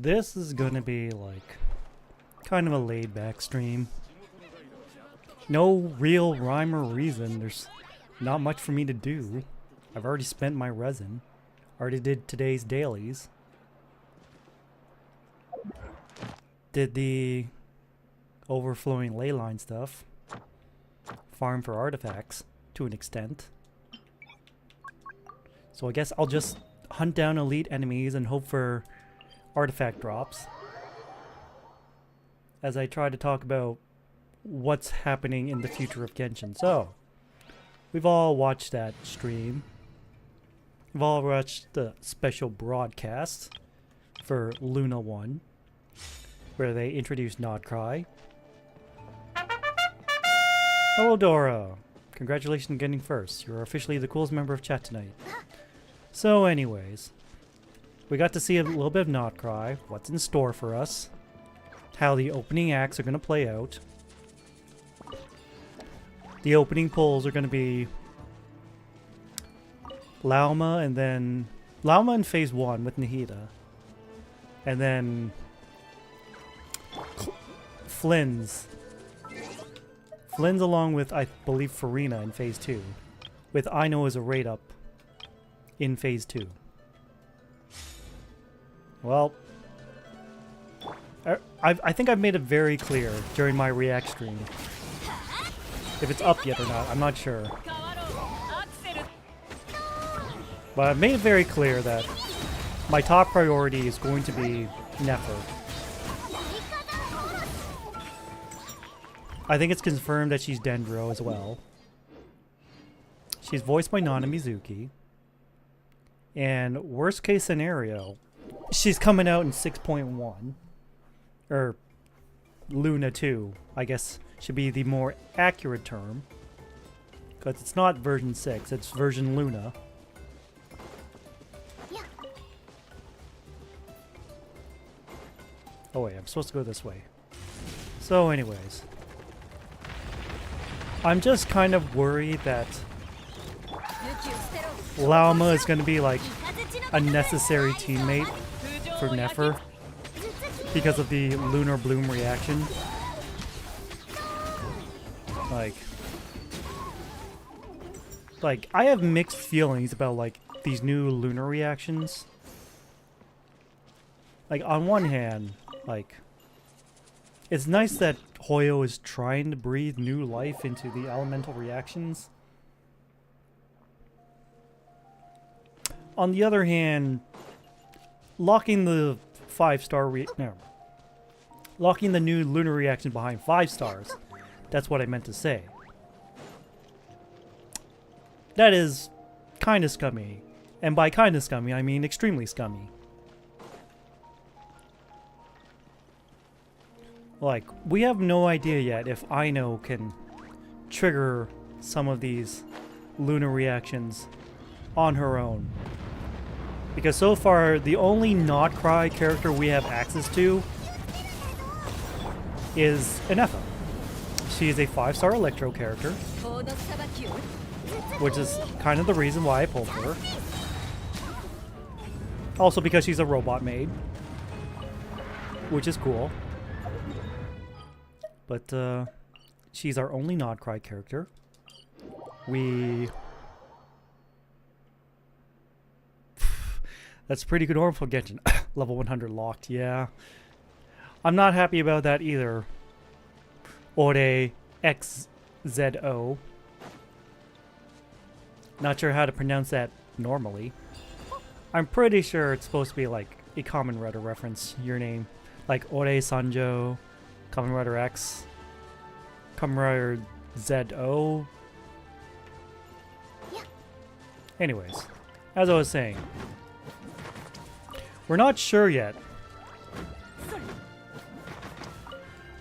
This is gonna be like kind of a laid back stream. No real rhyme or reason. There's not much for me to do. I've already spent my resin. Already did today's dailies. Did the overflowing ley line stuff. Farm for artifacts to an extent. So I guess I'll just hunt down elite enemies and hope for artifact drops. As I try to talk about what's happening in the future of Genshin. So, we've all watched that stream. We've all watched the special broadcast for Luna 1, where they introduced Nodcry. Hello Dora! Congratulations on getting first. You're officially the coolest member of chat tonight. So anyways, we got to see a little bit of Nodcry, what's in store for us, how the opening acts are going to play out. The opening polls are going to be Lauma and then Lauma in phase 1 with Nahida. And then Flynn's along with, I believe, Farina in phase 2. With Aino as a raid up in phase 2. Well, I think I've made it very clear during my react stream. If it's up yet or not, I'm not sure. But I've made it very clear that my top priority is going to be Nefer. I think it's confirmed that she's Dendro as well. She's voiced by Nana Mizuki. And worst case scenario, she's coming out in 6.1. Or Luna 2, I guess should be the more accurate term. Because it's not version 6, it's version Luna. Oh wait, I'm supposed to go this way. So anyways. I'm just kind of worried that Lauma is going to be like a necessary teammate for Nefer because of the Lunar Bloom reaction. Like I have mixed feelings about like these new lunar reactions. Like on one hand, like it's nice that Hoyo is trying to breathe new life into the elemental reactions. On the other hand, locking the 5-star locking the new lunar reaction behind 5 stars. That's what I meant to say. That is kind of scummy. And by kind of scummy, I mean extremely scummy. Like, we have no idea yet if Aino can trigger some of these lunar reactions on her own. Because so far, the only Nodcry character we have access to is Inefa. She is a 5-star Electro character, which is kind of the reason why I pulled her. Also because she's a robot maid, which is cool. But she's our only Nodcry character. That's pretty good orb for Genshin. Level 100 locked, yeah. I'm not happy about that either. Ore XZO. Not sure how to pronounce that normally. I'm pretty sure it's supposed to be like a Kamen Rider reference, your name. Like Ore Sanjo, Kamen Rider X, Kamen Rider ZO. Anyways, as I was saying, we're not sure yet.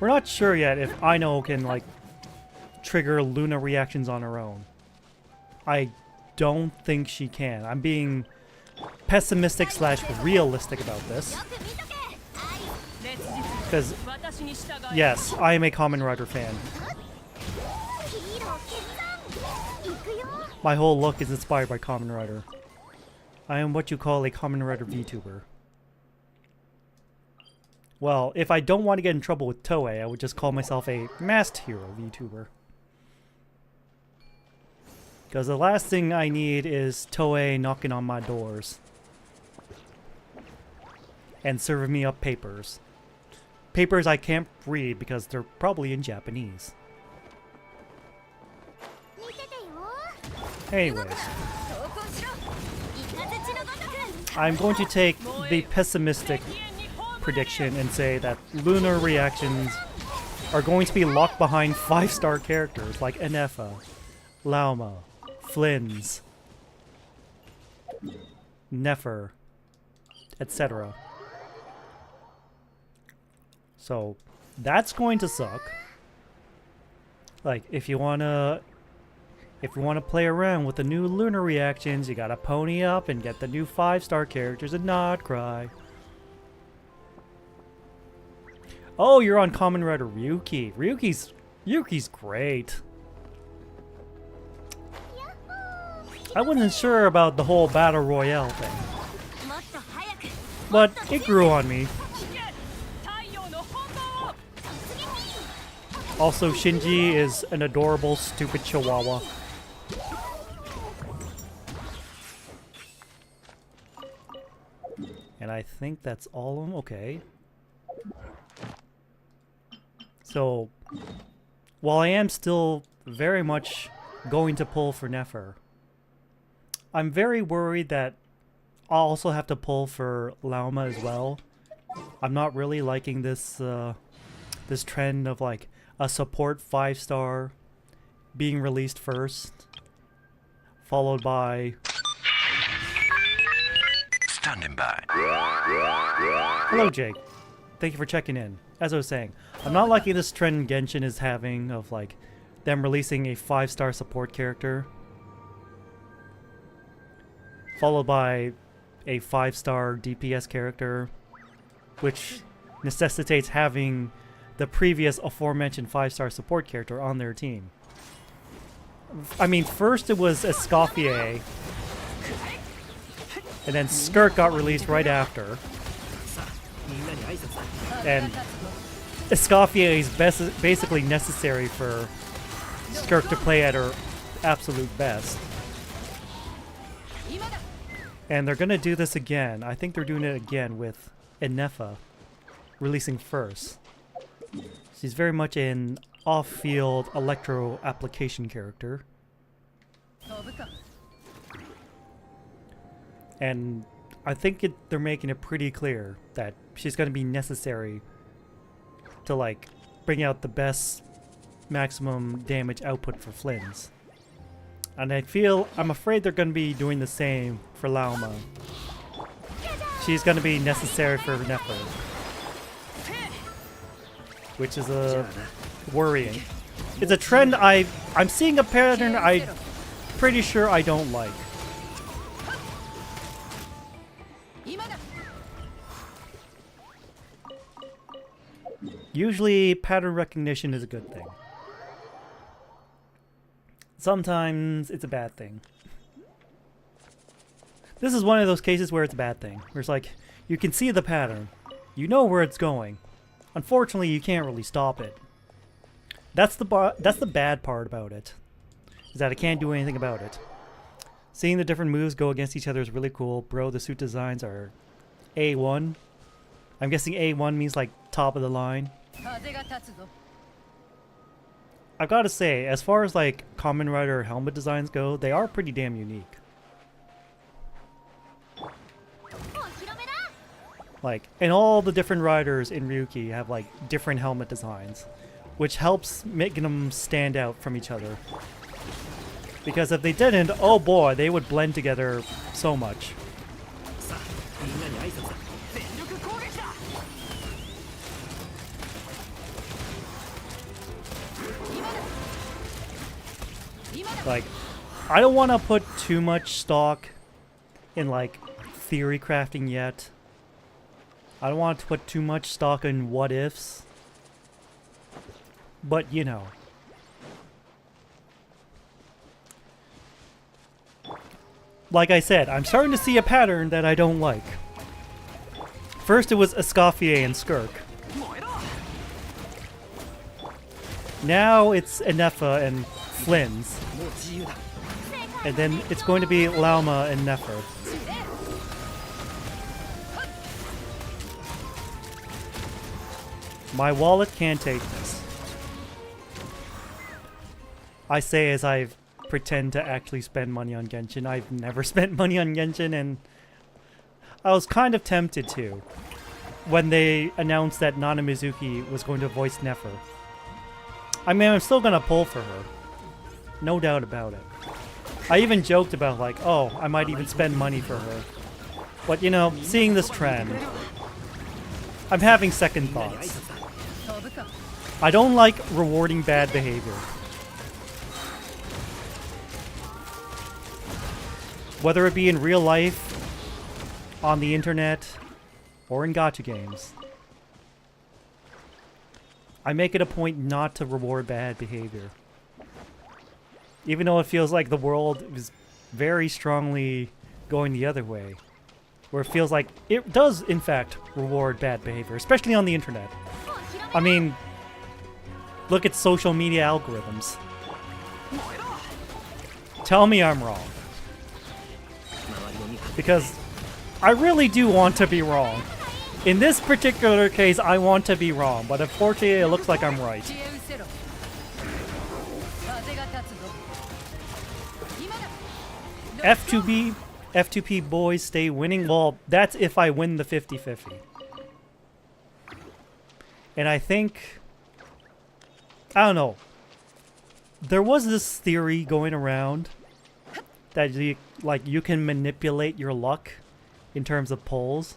We're not sure yet if Aino can, like, trigger Luna reactions on her own. I don't think she can. I'm being pessimistic / realistic about this. Because, yes, I am a Kamen Rider fan. My whole look is inspired by Kamen Rider. I am what you call a Kamen Rider VTuber. Well, if I don't want to get in trouble with Toei, I would just call myself a masked hero VTuber. Because the last thing I need is Toei knocking on my doors and serving me up papers. Papers I can't read because they're probably in Japanese. Anyways, I'm going to take the pessimistic prediction and say that lunar reactions are going to be locked behind 5-star characters like Enefa, Lauma, Flynn's, Nefer, etc. So that's going to suck. Like, if you wanna play around with the new lunar reactions, you gotta pony up and get the new 5-star characters and not cry. Oh, you're on Kamen Rider Ryuki. Ryuki's great. I wasn't sure about the whole battle royale thing, but it grew on me. Also, Shinji is an adorable, stupid chihuahua. And I think that's all of them. Okay. So, while I am still very much going to pull for Nefer, I'm very worried that I'll also have to pull for Lauma as well. I'm not really liking this this trend of like a support 5-star being released first, followed by standing by. Hello, Jake. Thank you for checking in. As I was saying, I'm not liking this trend Genshin is having of like them releasing a 5-star support character, followed by a 5-star DPS character, which necessitates having the previous aforementioned 5-star support character on their team. I mean, first it was Escoffier, and then Skirk got released right after. And Escoffier is basically necessary for Skirk to play at her absolute best. And they're gonna do this again. I think they're doing it again with Enefa releasing first. She's very much an off-field electro application character. And I think they're making it pretty clear that she's going to be necessary to like bring out the best maximum damage output for Flynn's. And I'm afraid they're going to be doing the same for Lauma. She's going to be necessary for Nefer, which is worrying. It's a trend I'm seeing a pattern I'm pretty sure I don't like. Usually pattern recognition is a good thing. Sometimes it's a bad thing. This is one of those cases where it's a bad thing. Where it's like, you can see the pattern. You know where it's going. Unfortunately, you can't really stop it. That's the bad part about it. Is that I can't do anything about it. Seeing the different moves go against each other is really cool. Bro, the suit designs are A1. I'm guessing A1 means like top of the line. I've got to say, as far as like Kamen Rider helmet designs go, they are pretty damn unique. Like, and all the different riders in Ryuki have like different helmet designs, which helps making them stand out from each other. Because if they didn't, oh boy, they would blend together so much. Like, I don't want to put too much stock in like theory crafting yet. I don't want to put too much stock in what ifs. But you know. Like I said, I'm starting to see a pattern that I don't like. First it was Escoffier and Skirk. Now it's Enefa and Flynn's. And then it's going to be Lauma and Nefer. My wallet can't take this. I say as I pretend to actually spend money on Genshin. I've never spent money on Genshin, and I was kind of tempted to when they announced that Nana Mizuki was going to voice Nefer. I mean, I'm still gonna pull for her. No doubt about it. I even joked about like, oh, I might even spend money for her. But you know, seeing this trend, I'm having second thoughts. I don't like rewarding bad behavior. Whether it be in real life, on the internet, or in gacha games. I make it a point not to reward bad behavior. Even though it feels like the world is very strongly going the other way. Where it feels like it does, in fact, reward bad behavior, especially on the internet. I mean, look at social media algorithms. Tell me I'm wrong. Because I really do want to be wrong. In this particular case, I want to be wrong, but unfortunately it looks like I'm right. F2P boys stay winning. Well, that's if I win the 50-50. And I think, I don't know. There was this theory going around that you can manipulate your luck in terms of polls.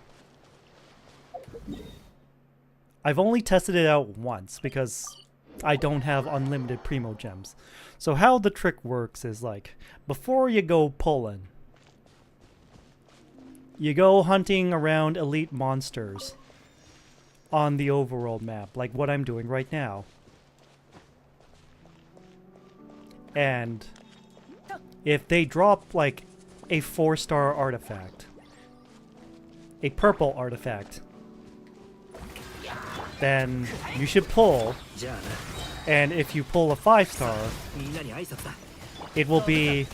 I've only tested it out once because I don't have unlimited Primo Gems. So how the trick works is like, before you go pulling, you go hunting around elite monsters on the overworld map, like what I'm doing right now. And if they drop like a 4-star artifact, a purple artifact, then you should pull. And if you pull a 5-star, it will be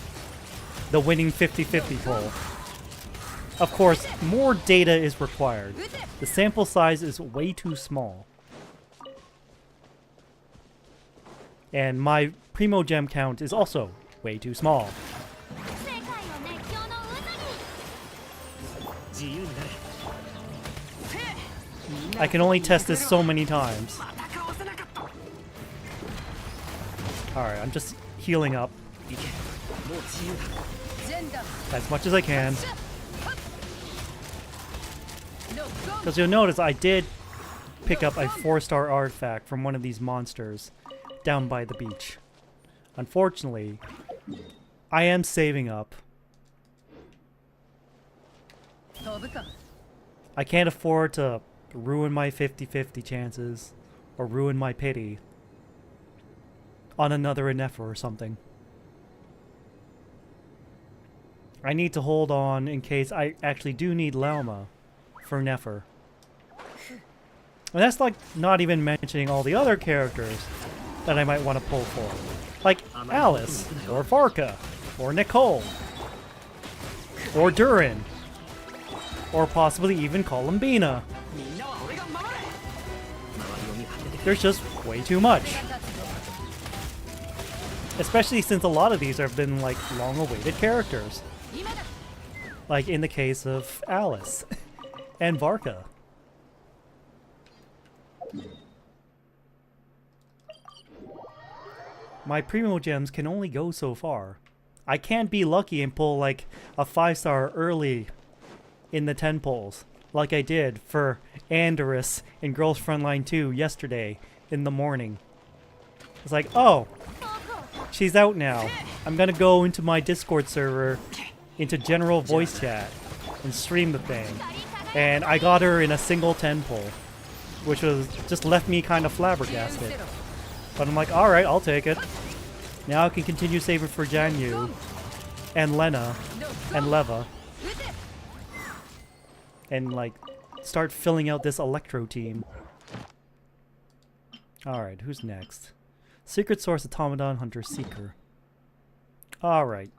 the winning 50-50 pull. Of course, more data is required. The sample size is way too small. And my Primo Gem count is also way too small. I can only test this so many times. Alright, I'm just healing up as much as I can. Because you'll notice I did pick up a 4-star artifact from one of these monsters down by the beach. Unfortunately, I am saving up. I can't afford to ruin my 50-50 chances or ruin my pity on another Enefa or something. I need to hold on in case I actually do need Lauma for Nefer. And that's like not even mentioning all the other characters that I might want to pull for. Like Alice, or Varka, or Nicole, or Durin, or possibly even Columbina. There's just way too much. Especially since a lot of these have been like long-awaited characters. Like in the case of Alice and Varka. My Primo Gems can only go so far. I can't be lucky and pull like a 5-star early in the 10 pulls, like I did for Andorus in Girls Frontline 2 yesterday in the morning. It's like, oh, she's out now. I'm gonna go into my Discord server, into general voice chat, and stream the thing. And I got her in a single 10 pull, which was just left me kind of flabbergasted. But I'm like, alright, I'll take it. Now I can continue saving for Janyu, and Lena, and Leva. And like, start filling out this Electro team. Alright, who's next? Secret Source Automaton Hunter Seeker. Alright.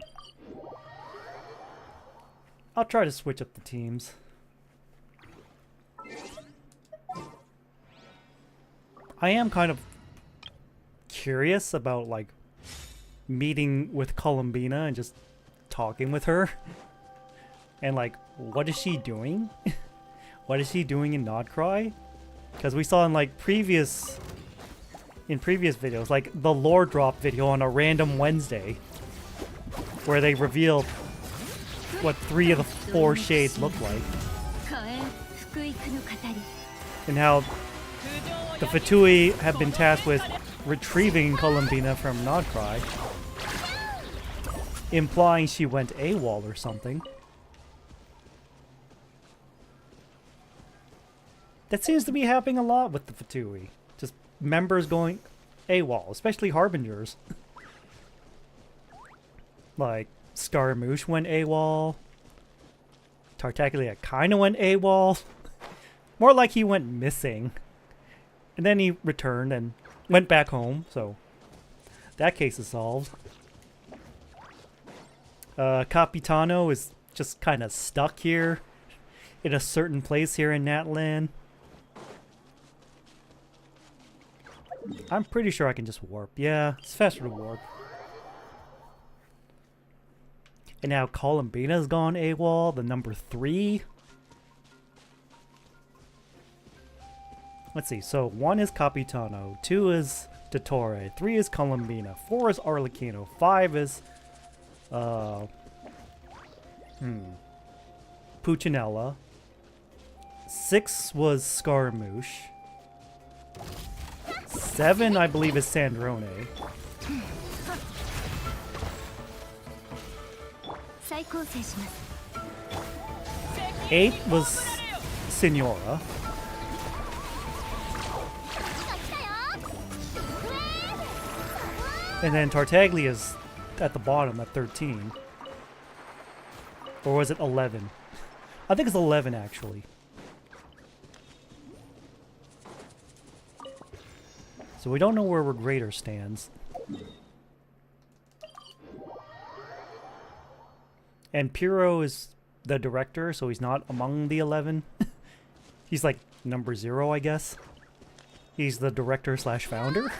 I'll try to switch up the teams. I am kind of curious about, like, meeting with Columbina and just talking with her. And, like, what is she doing? What is she doing in Nodcry? Because we saw in, like, previous videos, like the lore drop video on a random Wednesday, where they revealed what 3 of the 4 shades look like. And how the Fatui have been tasked with retrieving Columbina from Nodcry, implying she went AWOL or something. That seems to be happening a lot with the Fatui. Just members going AWOL, especially Harbingers. Like, Scaramouche went AWOL. Tartaglia kinda went AWOL. More like he went missing. And then he returned and went back home, so that case is solved. Capitano is just kind of stuck here in a certain place here in Natlan. I'm pretty sure I can just warp. Yeah, it's faster to warp. And now Columbina's gone AWOL, the number 3. Let's see, so 1 is Capitano, 2 is Dottore, 3 is Columbina, 4 is Arlecchino, 5 is Puccinella, 6 was Scaramouche, 7 I believe is Sandrone, 8 was Signora, and then Tartaglia's at the bottom at 13. Or was it 11? I think it's 11 actually. So we don't know where Regrader stands. And Piro is the director, so he's not among the 11. He's like number 0, I guess. He's the director slash founder.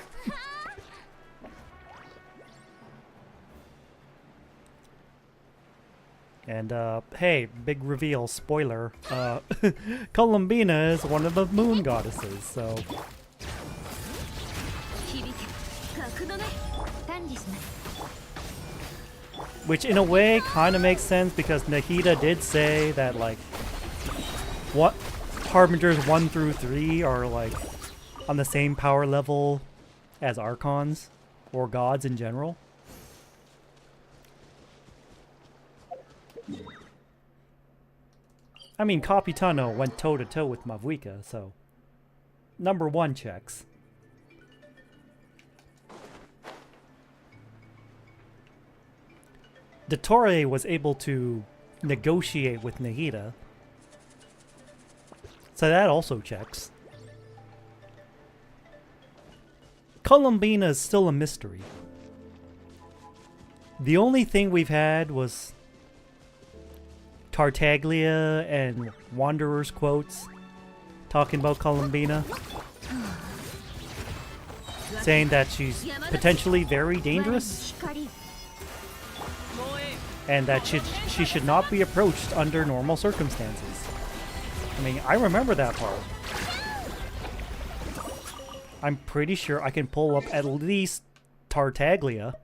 And, hey, big reveal, spoiler, Columbina is one of the moon goddesses, so... Which, in a way, kind of makes sense, because Nahida did say that, like, what Harbingers 1 through 3 are, like, on the same power level as Archons, or gods in general. I mean, Capitano went toe-to-toe with Mavuika, so... Number 1 checks. Dottore was able to negotiate with Nahida, so that also checks. Columbina is still a mystery. The only thing we've had was Tartaglia and Wanderer's quotes talking about Columbina, saying that she's potentially very dangerous and that she should not be approached under normal circumstances. I mean, I remember that part. I'm pretty sure I can pull up at least Tartaglia.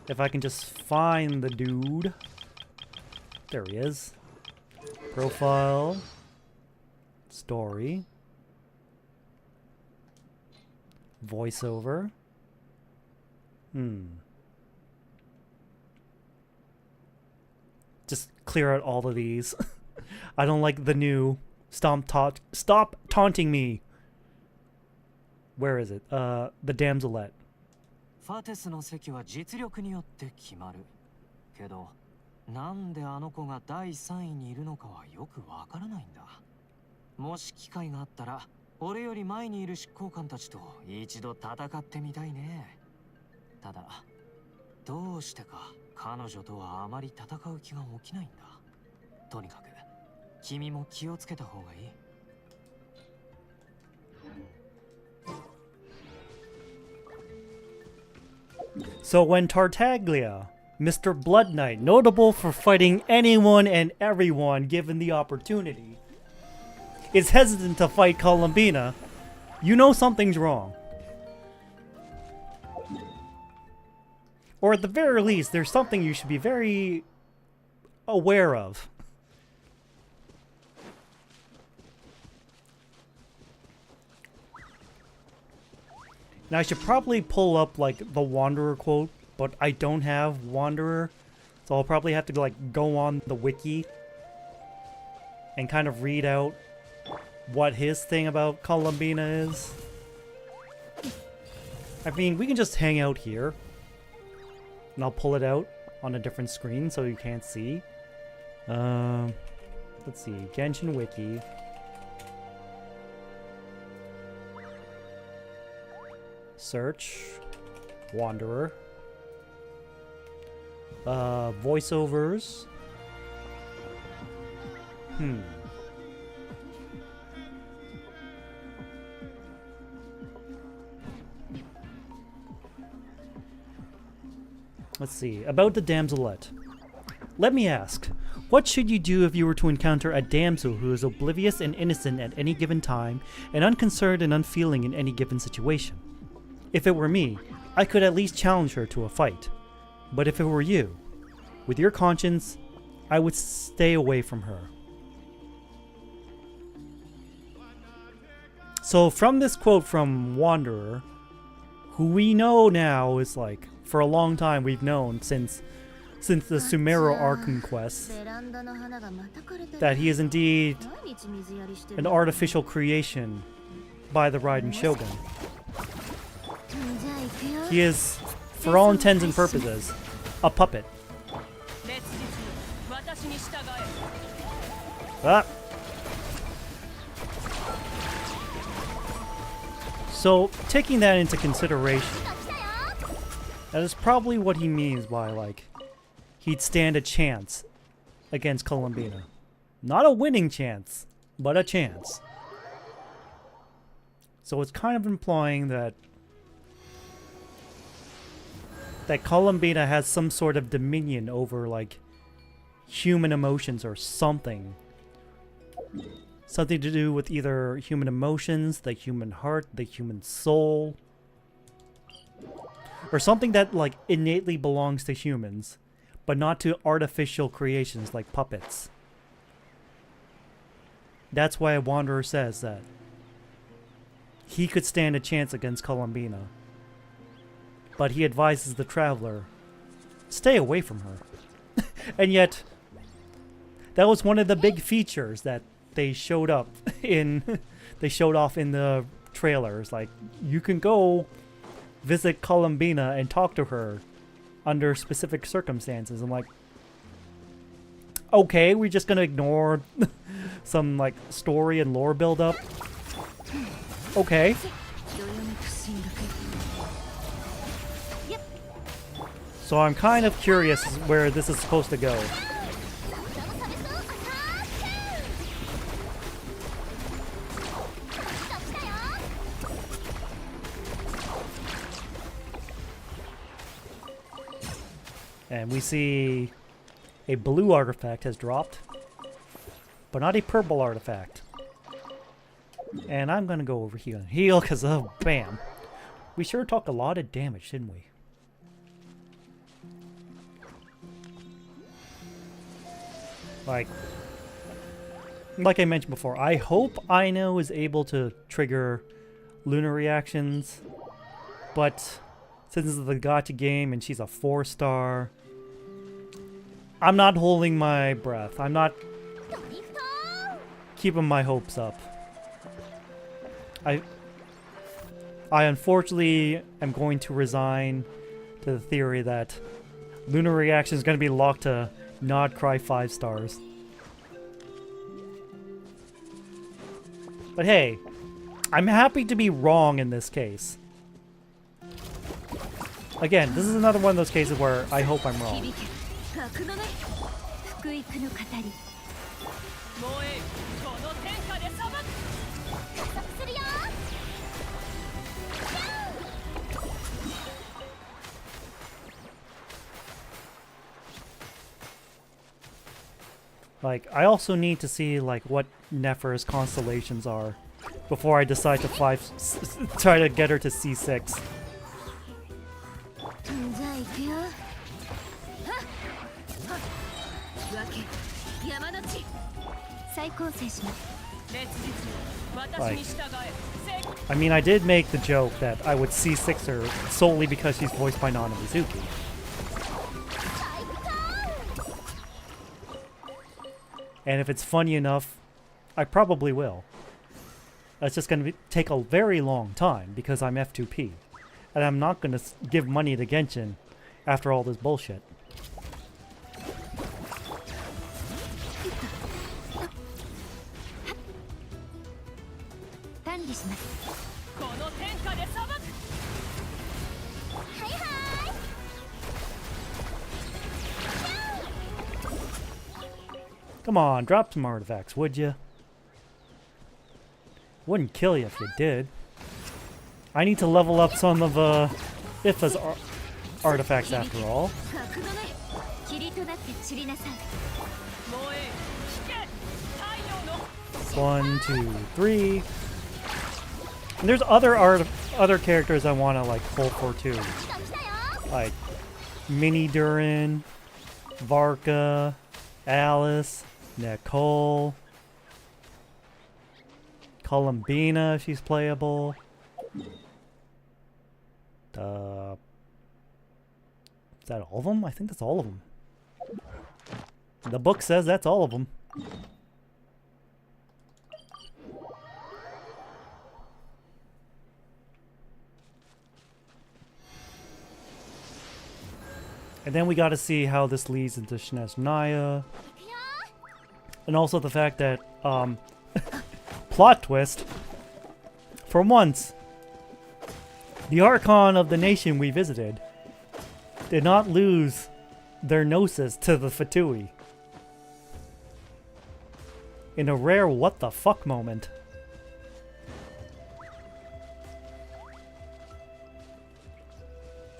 If I can just find the dude. There he is. Profile. Story. Voiceover. Just clear out all of these. I don't like the new stop taunting me. Where is it? The damselette. ファテスの席は実力によって決まるけど、なんであの子が第3位にいるのかはよくわからないんだ。もし機会があったら俺より前にいる執行官たちと一度戦ってみたいね。ただどうしてか彼女とはあまり戦う気が起きないんだ。とにかく君も気をつけた方がいい。So when Tartaglia, Mr. Blood Knight, notable for fighting anyone and everyone given the opportunity, is hesitant to fight Columbina, you know something's wrong. Or at the very least, there's something you should be very aware of. Now I should probably pull up like the Wanderer quote, but I don't have Wanderer, so I'll probably have to like go on the wiki and kind of read out what his thing about Columbina is. I mean, we can just hang out here, and I'll pull it out on a different screen so you can't see. Let's see, Genshin wiki. Search Wanderer. Voiceovers. Let's see. About the damselette. Let me ask, what should you do if you were to encounter a damsel who is oblivious and innocent at any given time, and unconcerned and unfeeling in any given situation? If it were me, I could at least challenge her to a fight. But if it were you, with your conscience, I would stay away from her. So from this quote from Wanderer, who we know now is like, for a long time we've known since the Sumero Arkham quest, that he is indeed an artificial creation by the Raiden Shogun. He is, for all intents and purposes, a puppet. Ah. So, taking that into consideration, that is probably what he means by, like, he'd stand a chance against Columbina. Not a winning chance, but a chance. So it's kind of implying that Columbina has some sort of dominion over, like, human emotions or something. Something to do with either human emotions, the human heart, the human soul. Or something that, like, innately belongs to humans, but not to artificial creations like puppets. That's why Wanderer says that he could stand a chance against Columbina. But he advises the traveler, stay away from her. And yet, that was one of the big features that they showed up in, they showed off in the trailers. Like, you can go visit Columbina and talk to her under specific circumstances. I'm like, okay, we're just gonna ignore some, like, story and lore build-up. Okay. So I'm kind of curious where this is supposed to go. And we see a blue artifact has dropped, but not a purple artifact. And I'm gonna go over here and heal because of bam. We sure took a lot of damage, didn't we? Like I mentioned before, I hope Aino is able to trigger lunar reactions, but since this is the gacha game and she's a 4-star, I'm not holding my breath. I'm not keeping my hopes up. I unfortunately am going to resign to the theory that lunar reaction is going to be locked to Nod Cry 5 stars. But hey, I'm happy to be wrong in this case. Again, this is another one of those cases where I hope I'm wrong. Like, I also need to see, like, what Nefer's constellations are before I decide to try to get her to C6. Like, I mean, I did make the joke that I would C6 her solely because she's voiced by Nana Mizuki. And if it's funny enough, I probably will. It's just going to take a very long time because I'm F2P. And I'm not going to give money to Genshin after all this bullshit. Come on, drop some artifacts, would you? Wouldn't kill you if you did. I need to level up some of Ifa's artifacts after all. 1, 2, 3. And there's other characters I want to like pull for too, like Mini Durin, Varka, Alice, Nicole, Columbina if she's playable. Is that all of them? I think that's all of them. The book says that's all of them. And then we got to see how this leads into Snezhnaya. And also the fact that, plot twist, for once, the Archon of the nation we visited did not lose their gnosis to the Fatui. In a rare what the fuck moment.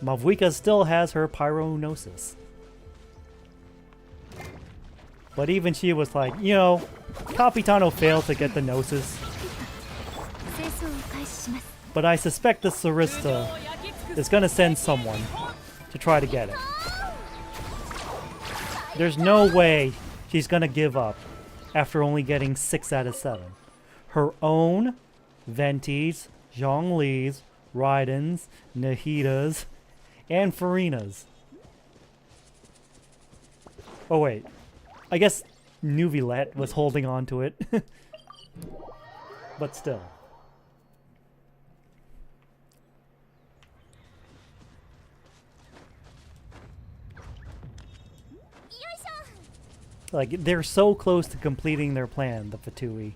Mavwika still has her pyrognosis. But even she was like, you know, Capitano failed to get the gnosis. But I suspect the Sarista is gonna send someone to try to get it. There's no way she's gonna give up after only getting 6 out of 7. Her own, Venti's, Zhongli's, Raiden's, Nahida's, and Farina's. Oh wait, I guess Nuvilet was holding on to it. But still. Like, they're so close to completing their plan, the Fatui.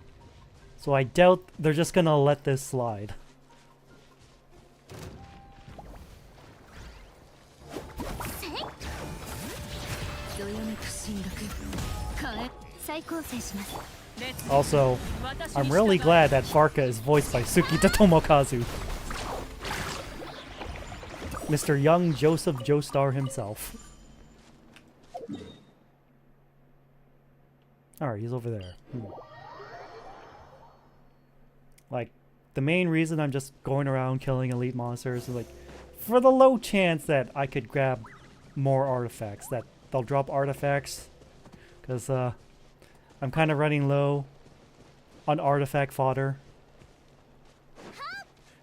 So I doubt they're just gonna let this slide. Also, I'm really glad that Varka is voiced by Tsukita Tomokazu. Mr. Young Joseph Joestar himself. Alright, he's over there. Like, the main reason I'm just going around killing elite monsters is like, for the low chance that I could grab more artifacts, that they'll drop artifacts, because I'm kind of running low on artifact fodder.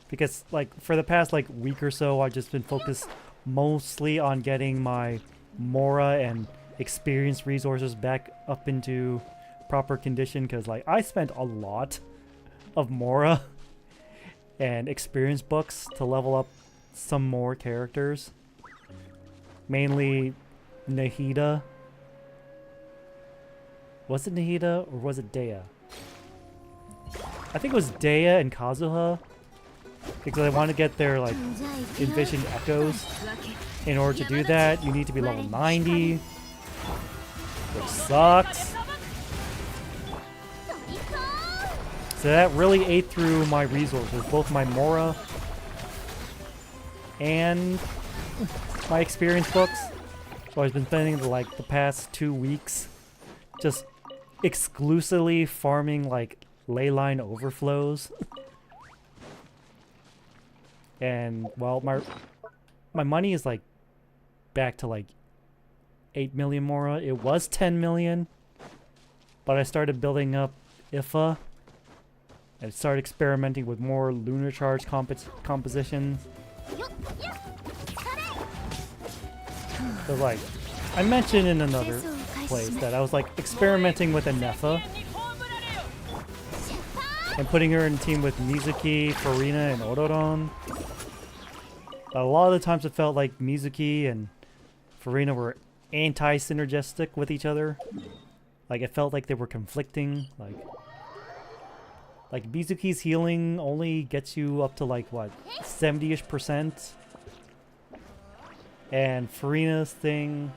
Because, like, for the past, like, week or so, I've just been focused mostly on getting my Mora and experience resources back up into proper condition, because, like, I spent a lot of Mora and experience books to level up some more characters. Mainly Nahida. Was it Nahida or was it Dea? I think it was Dea and Kazuha, because I want to get their like envisioned echoes. In order to do that, you need to be level 90, which sucks. So that really ate through my resources, both my Mora and my experience books. So I've been spending like the past 2 weeks just exclusively farming like leyline overflows. And well, my money is like back to like 8 million Mora. It was 10 million, but I started building up IFA. I started experimenting with more lunar charge compositions. So like, I mentioned in another place that I was like experimenting with Anefa and putting her in a team with Mizuki, Farina, and Odoron. A lot of the times it felt like Mizuki and Farina were anti-synergistic with each other. Like it felt like they were conflicting. Like Mizuki's healing only gets you up to like what, 70-ish%. And Farina's thing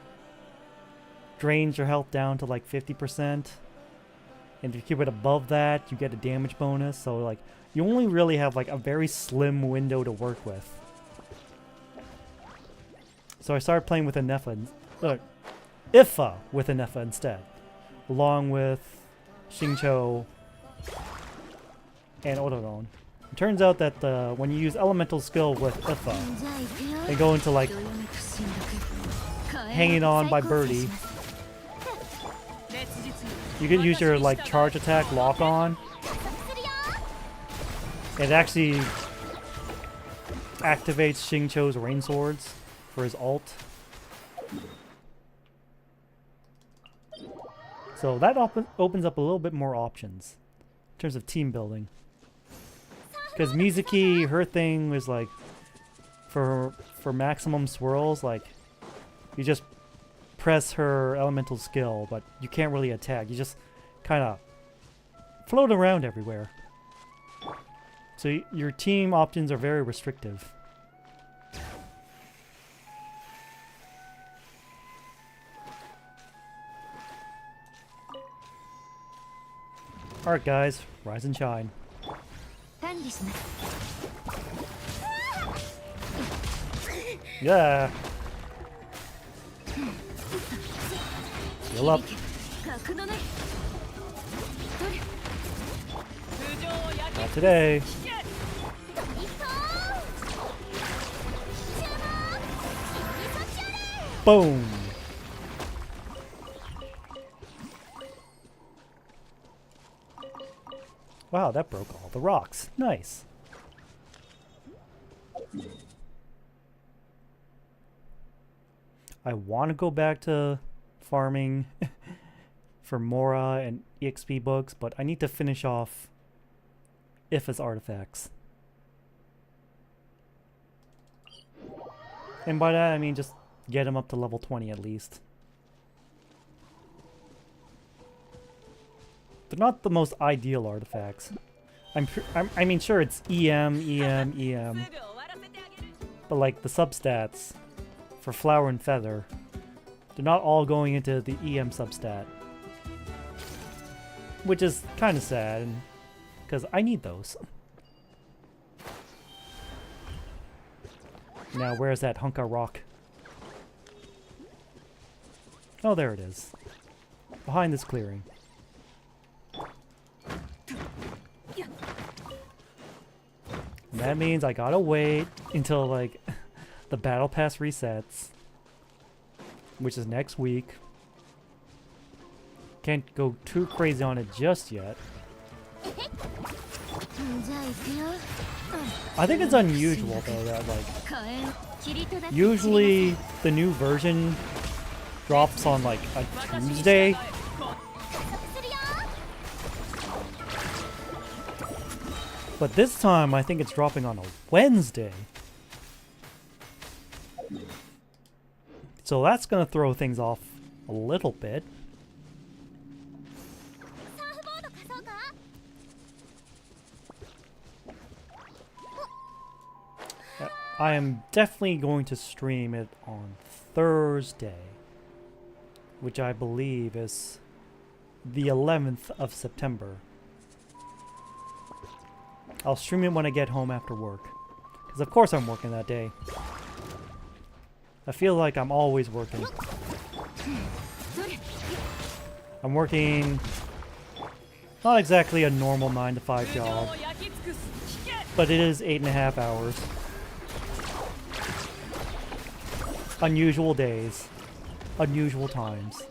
drains your health down to like 50%. And if you keep it above that, you get a damage bonus. So like you only really have like a very slim window to work with. So I started playing with Anefa, Ifa with Anefa instead, along with Xingqiu and Odoron. It turns out that when you use elemental skill with Ifa and go into like hanging on by Birdie, you can use your like charge attack lock on. It actually activates Xingqiu's rain swords for his ult. So that opens up a little bit more options in terms of team building. Because Mizuki, her thing was like, for maximum swirls, like, you just press her elemental skill, but you can't really attack. You just kind of float around everywhere. So your team options are very restrictive. Alright guys, rise and shine. Yeah. Heal up. Not today. Boom. Wow, that broke all the rocks. Nice. I want to go back to farming for Mora and EXP books, but I need to finish off Ifa's artifacts. And by that I mean just get him up to level 20 at least. They're not the most ideal artifacts. I mean, sure, it's EM, but like the substats for Flower and Feather, they're not all going into the EM substat, which is kind of sad, because I need those. Now, where's that hunk of rock? Oh, there it is. Behind this clearing. And that means I gotta wait until, like, the battle pass resets, which is next week. Can't go too crazy on it just yet. I think it's unusual, though, that, like, usually the new version drops on, like, a Tuesday. But this time, I think it's dropping on a Wednesday. So that's gonna throw things off a little bit. I am definitely going to stream it on Thursday, which I believe is the 11th of September. I'll stream it when I get home after work, because of course I'm working that day. I feel like I'm always working. I'm working not exactly a normal 9 to 5 job, but it is 8.5 hours. Unusual days, unusual times,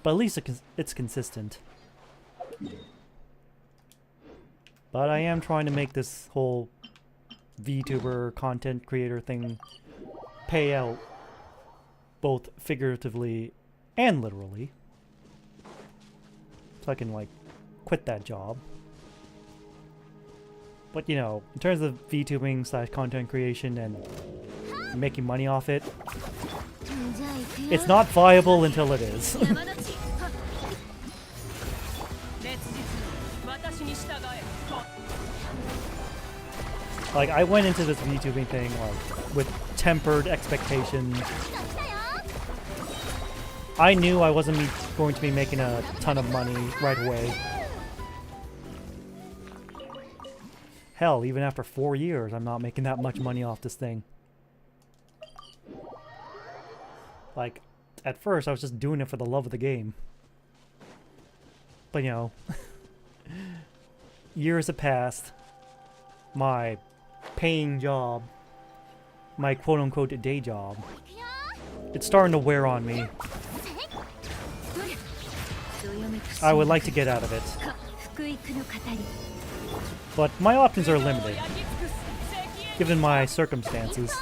but at least it's consistent. But I am trying to make this whole VTuber content creator thing pay out, both figuratively and literally, so I can like quit that job. But you know, in terms of VTubing / content creation and making money off it, it's not viable until it is. Like, I went into this VTubing thing like with tempered expectations. I knew I wasn't going to be making a ton of money right away. Hell, even after 4 years, I'm not making that much money off this thing. Like, at first, I was just doing it for the love of the game. But, you know, years have passed. My paying job, my quote-unquote day job, it's starting to wear on me. I would like to get out of it, but my options are limited, given my circumstances.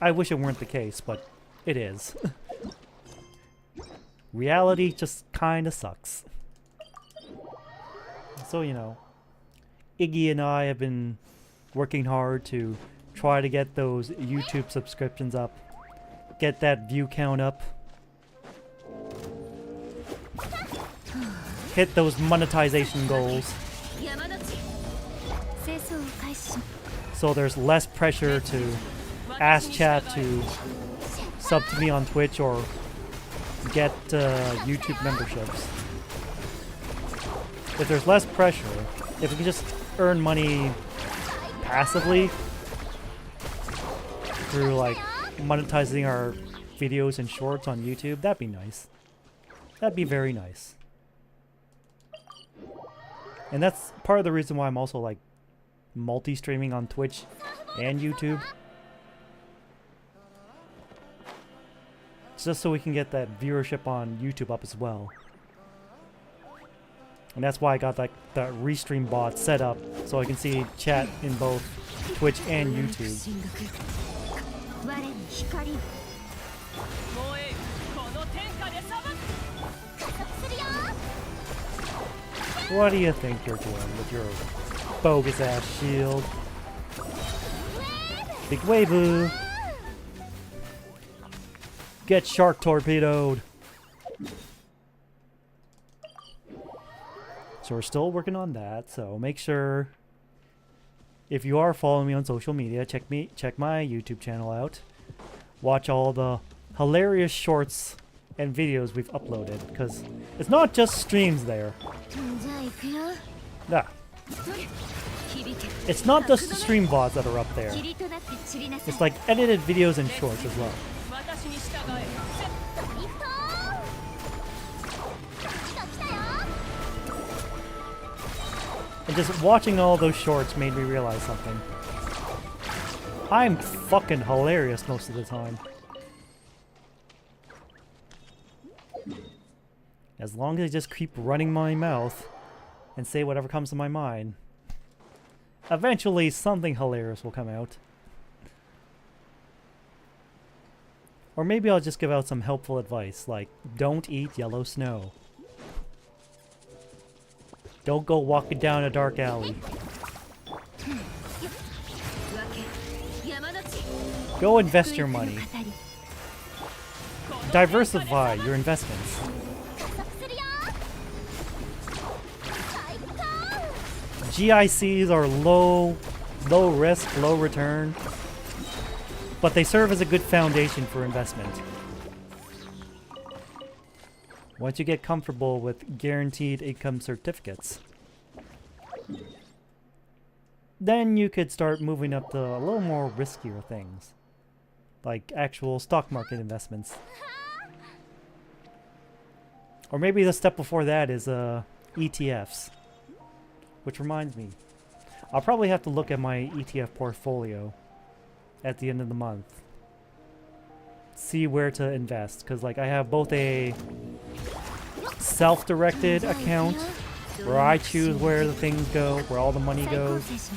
I wish it weren't the case, but it is. Reality just kinda sucks. So, you know, Iggy and I have been working hard to try to get those YouTube subscriptions up, get that view count up, hit those monetization goals, so there's less pressure to ask chat to sub to me on Twitch or get YouTube memberships. If there's less pressure, if we can just earn money passively through like monetizing our videos and shorts on YouTube, that'd be nice. That'd be very nice. And that's part of the reason why I'm also like multi-streaming on Twitch and YouTube. It's just so we can get that viewership on YouTube up as well. And that's why I got like the restream bot set up so I can see chat in both Twitch and YouTube. What do you think you're doing with your bogus ass shield? Big wavoo! Get shark torpedoed! So we're still working on that, so make sure if you are following me on social media, check my YouTube channel out. Watch all the hilarious shorts and videos we've uploaded, because it's not just streams there. Nah. It's not just the stream VODs that are up there. It's like edited videos and shorts as well. And just watching all those shorts made me realize something. I'm fucking hilarious most of the time. As long as I just keep running my mouth and say whatever comes to my mind, eventually something hilarious will come out. Or maybe I'll just give out some helpful advice, like don't eat yellow snow. Don't go walking down a dark alley. Go invest your money. Diversify your investments. GICs are low risk, low return, but they serve as a good foundation for investment. Once you get comfortable with guaranteed income certificates, then you could start moving up to a little more riskier things, like actual stock market investments. Or maybe the step before that is ETFs. Which reminds me, I'll probably have to look at my ETF portfolio at the end of the month. See where to invest, because like I have both a self-directed account where I choose where the things go, where all the money goes.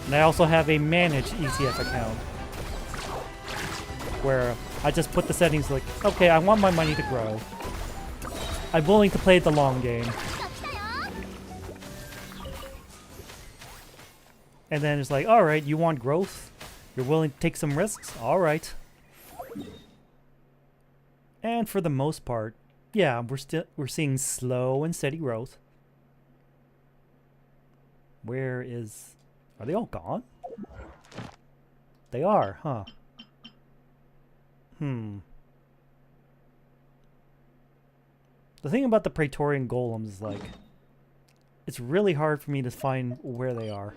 And I also have a managed ETF account where I just put the settings like, okay, I want my money to grow. I'm willing to play the long game. And then it's like, alright, you want growth? You're willing to take some risks? Alright. And for the most part, yeah, we're seeing slow and steady growth. Where is... Are they all gone? They are, huh? The thing about the Praetorian Golems is like, it's really hard for me to find where they are.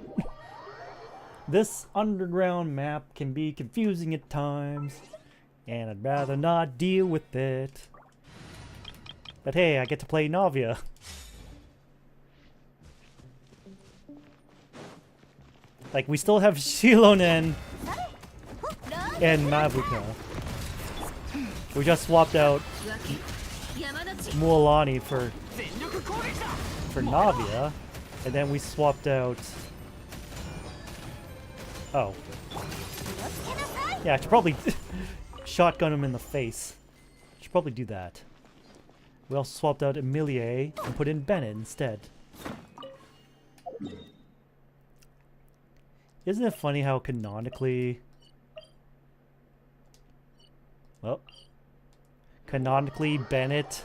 This underground map can be confusing at times, and I'd rather not deal with it. But hey, I get to play Navia. Like, we still have Shilonen and Mavuka. We just swapped out Mualani for Navia, and then we swapped out... Oh. Yeah, I should probably shotgun him in the face. Should probably do that. We also swapped out Emilie and put in Bennett instead. Isn't it funny how canonically... Well... Canonically, Bennett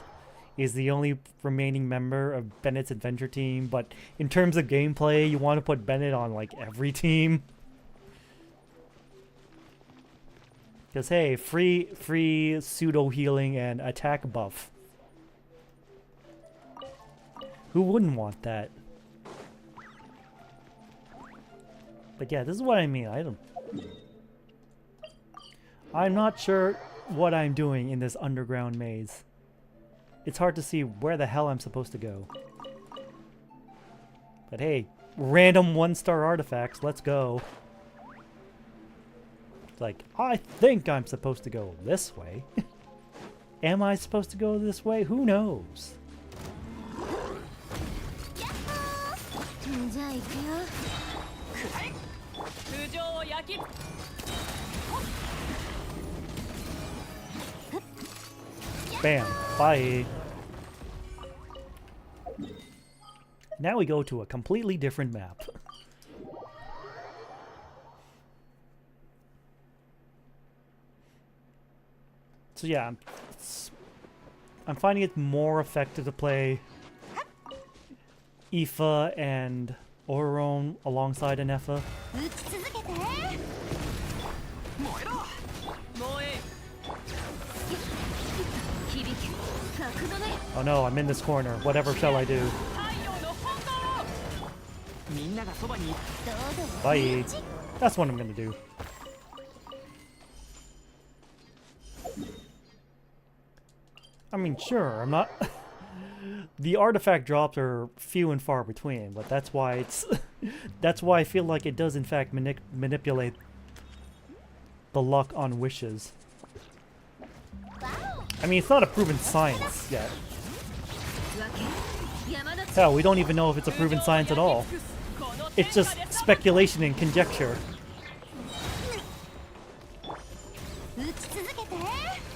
is the only remaining member of Bennett's adventure team, but in terms of gameplay, you want to put Bennett on, like, every team. Because, hey, free pseudo-healing and attack buff. Who wouldn't want that? But yeah, this is what I mean. I'm not sure what I'm doing in this underground maze. It's hard to see where the hell I'm supposed to go. But hey, random 1-star artifacts, let's go. It's like, I think I'm supposed to go this way. Am I supposed to go this way? Who knows? Bam. Bye. Now we go to a completely different map. So yeah, I'm finding it more effective to play Aoife and Oron alongside an Effa. Oh no, I'm in this corner. Whatever shall I do? Bye. That's what I'm gonna do. I mean, sure, I'm not... The artifact drops are few and far between, but that's why it's... That's why I feel like it does in fact manipulate the luck on wishes. I mean, it's not a proven science yet. Hell, we don't even know if it's a proven science at all. It's just speculation and conjecture.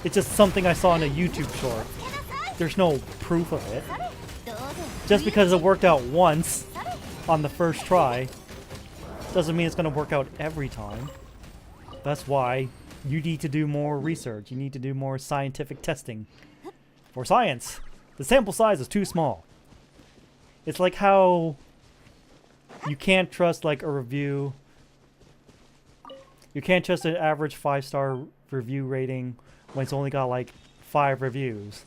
It's just something I saw in a YouTube short. There's no proof of it. Just because it worked out once on the first try doesn't mean it's going to work out every time. That's why you need to do more research. You need to do more scientific testing. For science, the sample size is too small. It's like how you can't trust like a review. You can't trust an average 5-star review rating when it's only got like 5 reviews.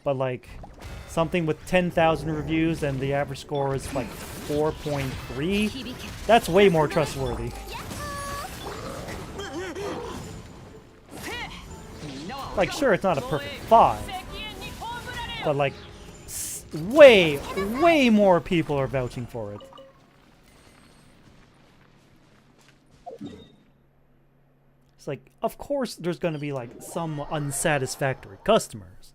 But like something with 10,000 reviews and the average score is like 4.3, that's way more trustworthy. Like, sure, it's not a perfect 5, but like way more people are vouching for it. It's like, of course there's going to be like some unsatisfactory customers.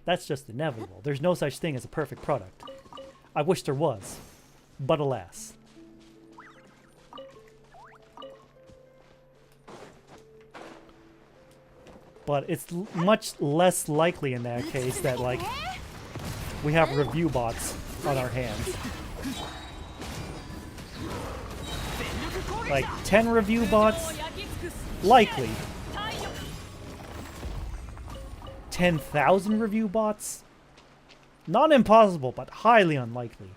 That's just inevitable. There's no such thing as a perfect product. I wish there was, but alas. But it's much less likely in that case that like we have review bots on our hands. Like 10 review bots, likely. 10,000 review bots, not impossible, but highly unlikely.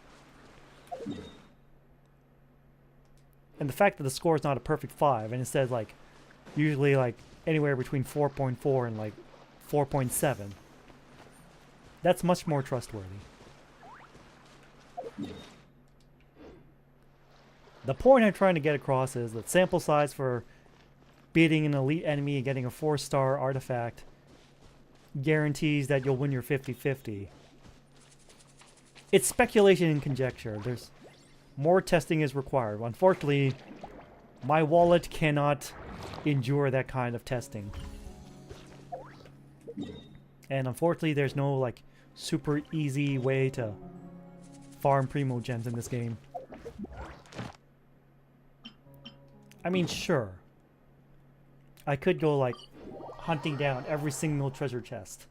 And the fact that the score is not a perfect 5 and it says like usually like anywhere between 4.4 and like 4.7, that's much more trustworthy. The point I'm trying to get across is that sample size for beating an elite enemy and getting a 4-star artifact guarantees that you'll win your 50-50. It's speculation and conjecture. There's more testing is required. Unfortunately, my wallet cannot endure that kind of testing. And unfortunately, there's no like super easy way to farm primo gems in this game. I mean, sure, I could go like hunting down every single treasure chest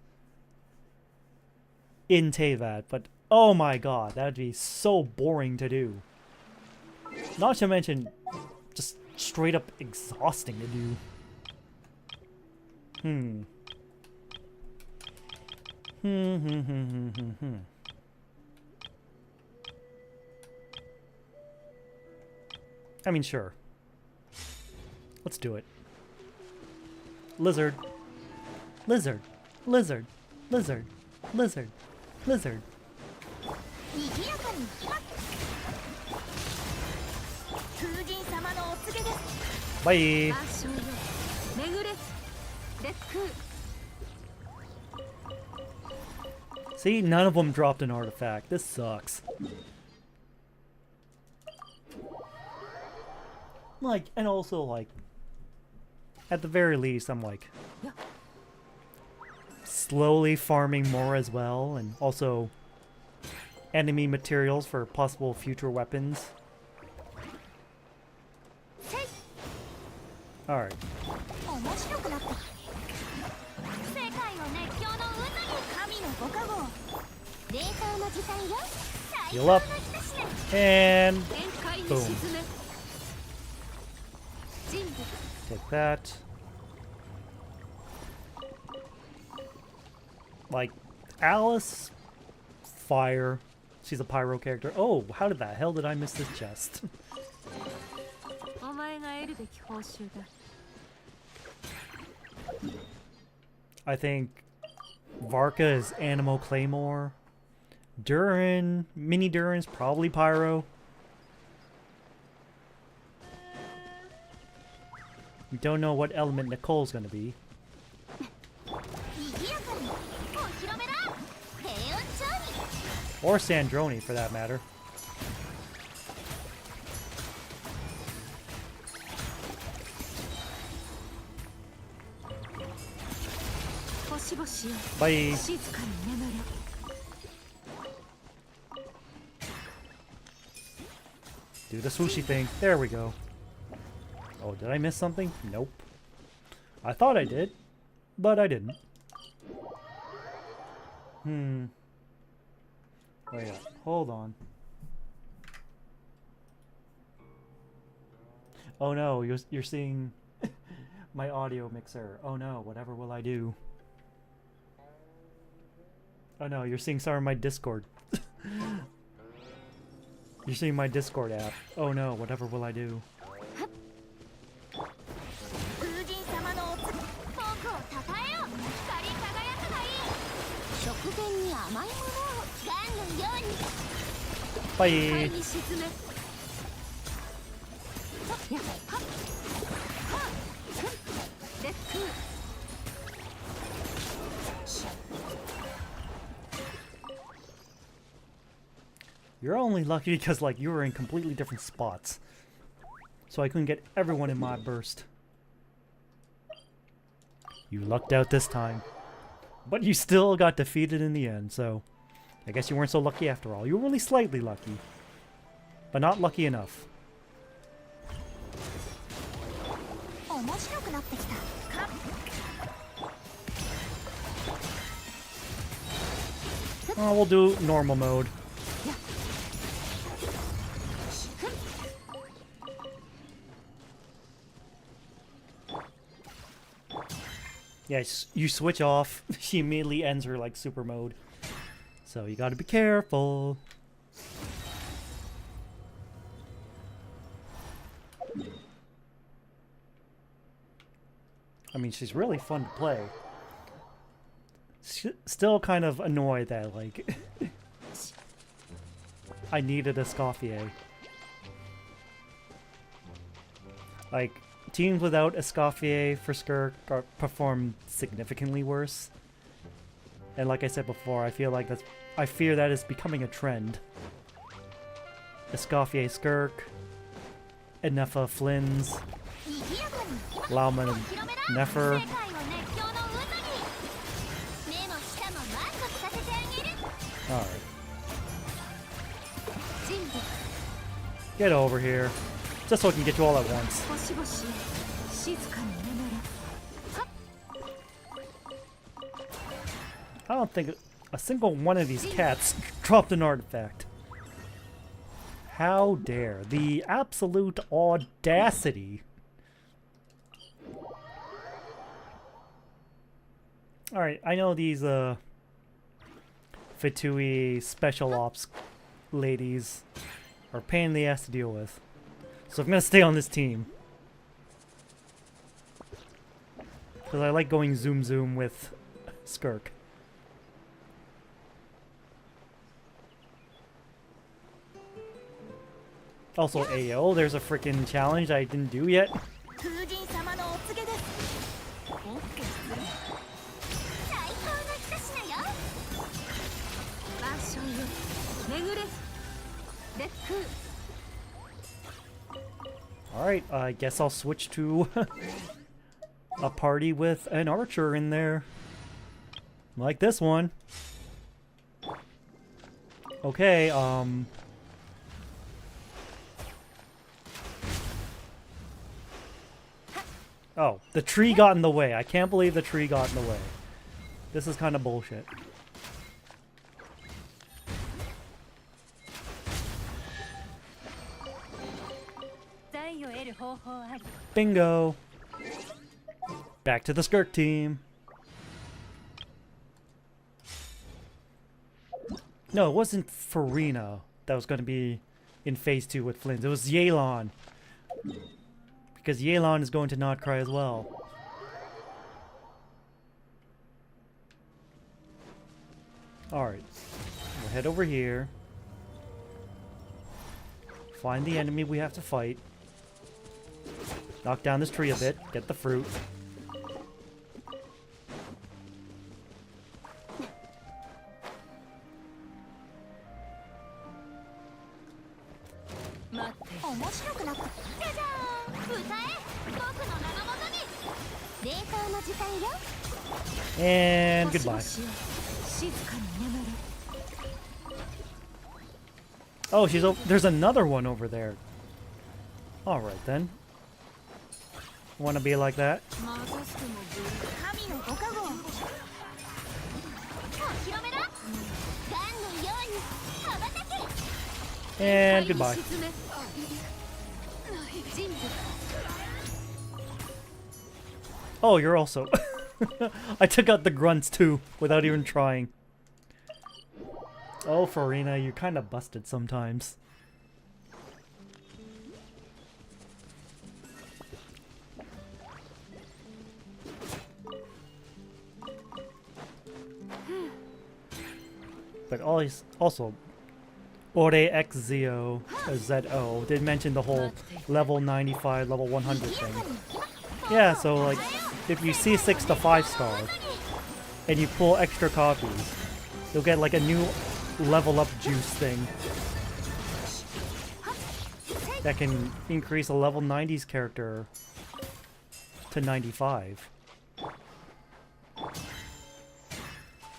in Teyvat, but oh my god, that'd be so boring to do. Not to mention, just straight up exhausting to do. I mean, sure. Let's do it. Lizard. Lizard. Lizard. Lizard. Lizard. Lizard. Bye. See, none of them dropped an artifact. This sucks. Like, and also like, at the very least, I'm like slowly farming more as well, and also enemy materials for possible future weapons. Alright. Heal up. And boom. Take that. Like, Alice, fire. She's a pyro character. Oh, how did the hell did I miss this chest? I think Varka is Animo Claymore. Durin, Mini Durin's probably pyro. We don't know what element Nicole's gonna be. Or Sandroni, for that matter. Bye. Do the swooshy thing. There we go. Oh, did I miss something? Nope. I thought I did, but I didn't. Wait up. Hold on. Oh no, you're seeing my audio mixer. Oh no, whatever will I do? Oh no, you're seeing some of my Discord. You're seeing my Discord app. Oh no, whatever will I do? Bye. You're only lucky because, like, you were in completely different spots. So I couldn't get everyone in my burst. You lucked out this time. But you still got defeated in the end, so... I guess you weren't so lucky after all. You were really slightly lucky. But not lucky enough. Oh, we'll do normal mode. Yeah, you switch off, she immediately ends her, like, super mode. So you gotta be careful. I mean, she's really fun to play. Still kind of annoyed that, like, I needed a Escoffier. Like, teams without Escoffier for Skirk perform significantly worse. And like I said before, I fear that is becoming a trend. Escoffier Skirk, Enefa Flynn's, Lauma Nefer. Alright. Get over here. Just so I can get you all at once. I don't think a single one of these cats dropped an artifact. How dare. The absolute audacity. Alright, I know these Fatui special ops ladies are a pain in the ass to deal with. So I'm gonna stay on this team. Because I like going zoom zoom with Skirk. Also AO, there's a freaking challenge I didn't do yet. Alright, I guess I'll switch to a party with an archer in there. Like this one. Okay, oh, the tree got in the way. I can't believe the tree got in the way. This is kind of bullshit. Bingo! Back to the Skirk team. No, it wasn't Farina that was going to be in Phase 2 with Flynn's. It was Yelan. Because Yelan is going to not cry as well. Alright. We'll head over here. Find the enemy we have to fight. Knock down this tree a bit. Get the fruit. And goodbye. Oh, she's over. There's another one over there. All right then. Want to be like that? And goodbye. Oh, you're also... I took out the grunts too, without even trying. Oh, Farina, you're kind of busted sometimes. But also, Ore X Zo did mention the whole level 95, level 100 thing. Yeah, so like, if you see 6 to 5 star, and you pull extra copies, you'll get like a new level up juice thing that can increase a level 90s character to 95.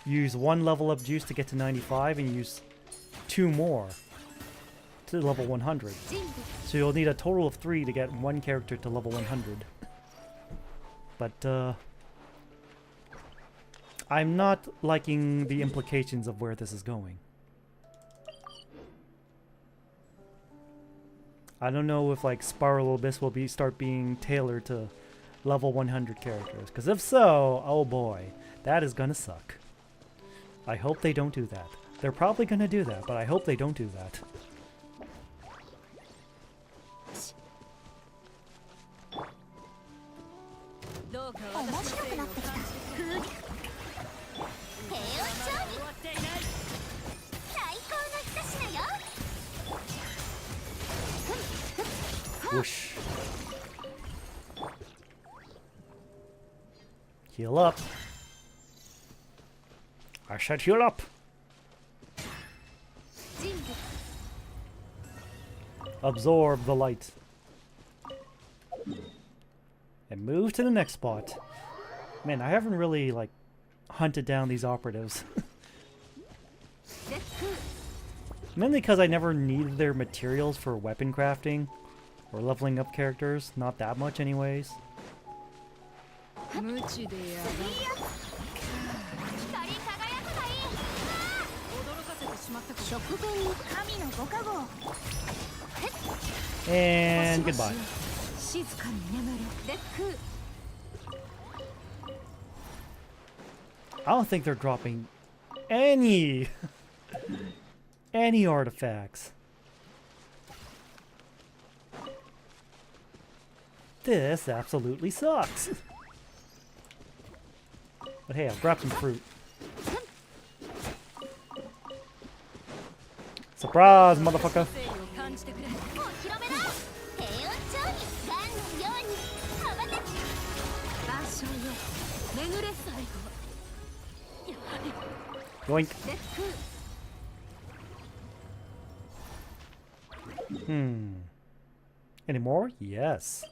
Use 1 level up juice to get to 95 and use 2 more to level 100. So you'll need a total of 3 to get 1 character to level 100. But I'm not liking the implications of where this is going. I don't know if like Spiral Abyss will start being tailored to level 100 characters, because if so, oh boy, that is gonna suck. I hope they don't do that. They're probably gonna do that, but I hope they don't do that. Whoosh. Heal up. I said heal up. Absorb the light. And move to the next spot. Man, I haven't really, like, hunted down these operatives. Mainly because I never needed their materials for weapon crafting or leveling up characters. Not that much anyways. And goodbye. I don't think they're dropping any artifacts. This absolutely sucks. But hey, I'll grab some fruit. Surprise, motherfucker! Yoink. Any more? Yes.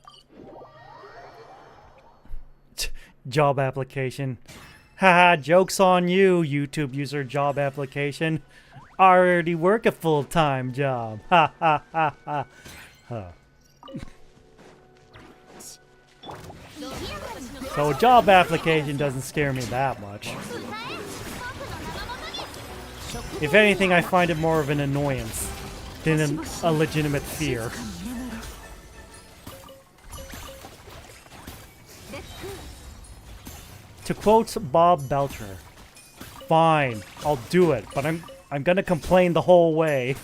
Job application. Haha, joke's on you, YouTube user job application. I already work a full-time job. Ha ha ha ha. Huh. So job application doesn't scare me that much. If anything, I find it more of an annoyance than a legitimate fear. To quote Bob Belcher, fine, I'll do it, but I'm gonna complain the whole way.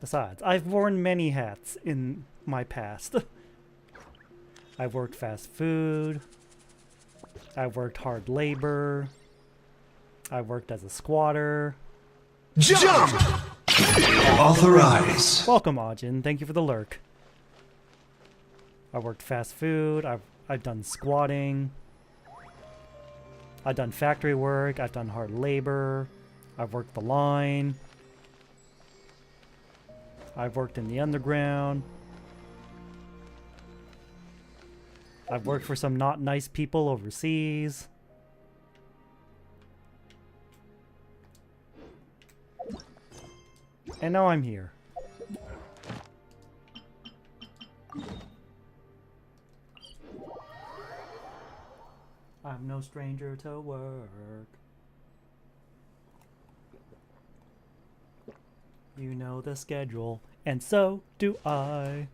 Besides, I've worn many hats in my past. I've worked fast food. I've worked hard labor. I've worked as a squatter. Jump! Authorize. Welcome, Ajin. Thank you for the lurk. I've worked fast food. I've done squatting. I've done factory work. I've done hard labor. I've worked the line. I've worked in the underground. I've worked for some not nice people overseas. And now I'm here. I'm no stranger to work. You know the schedule, and so do I.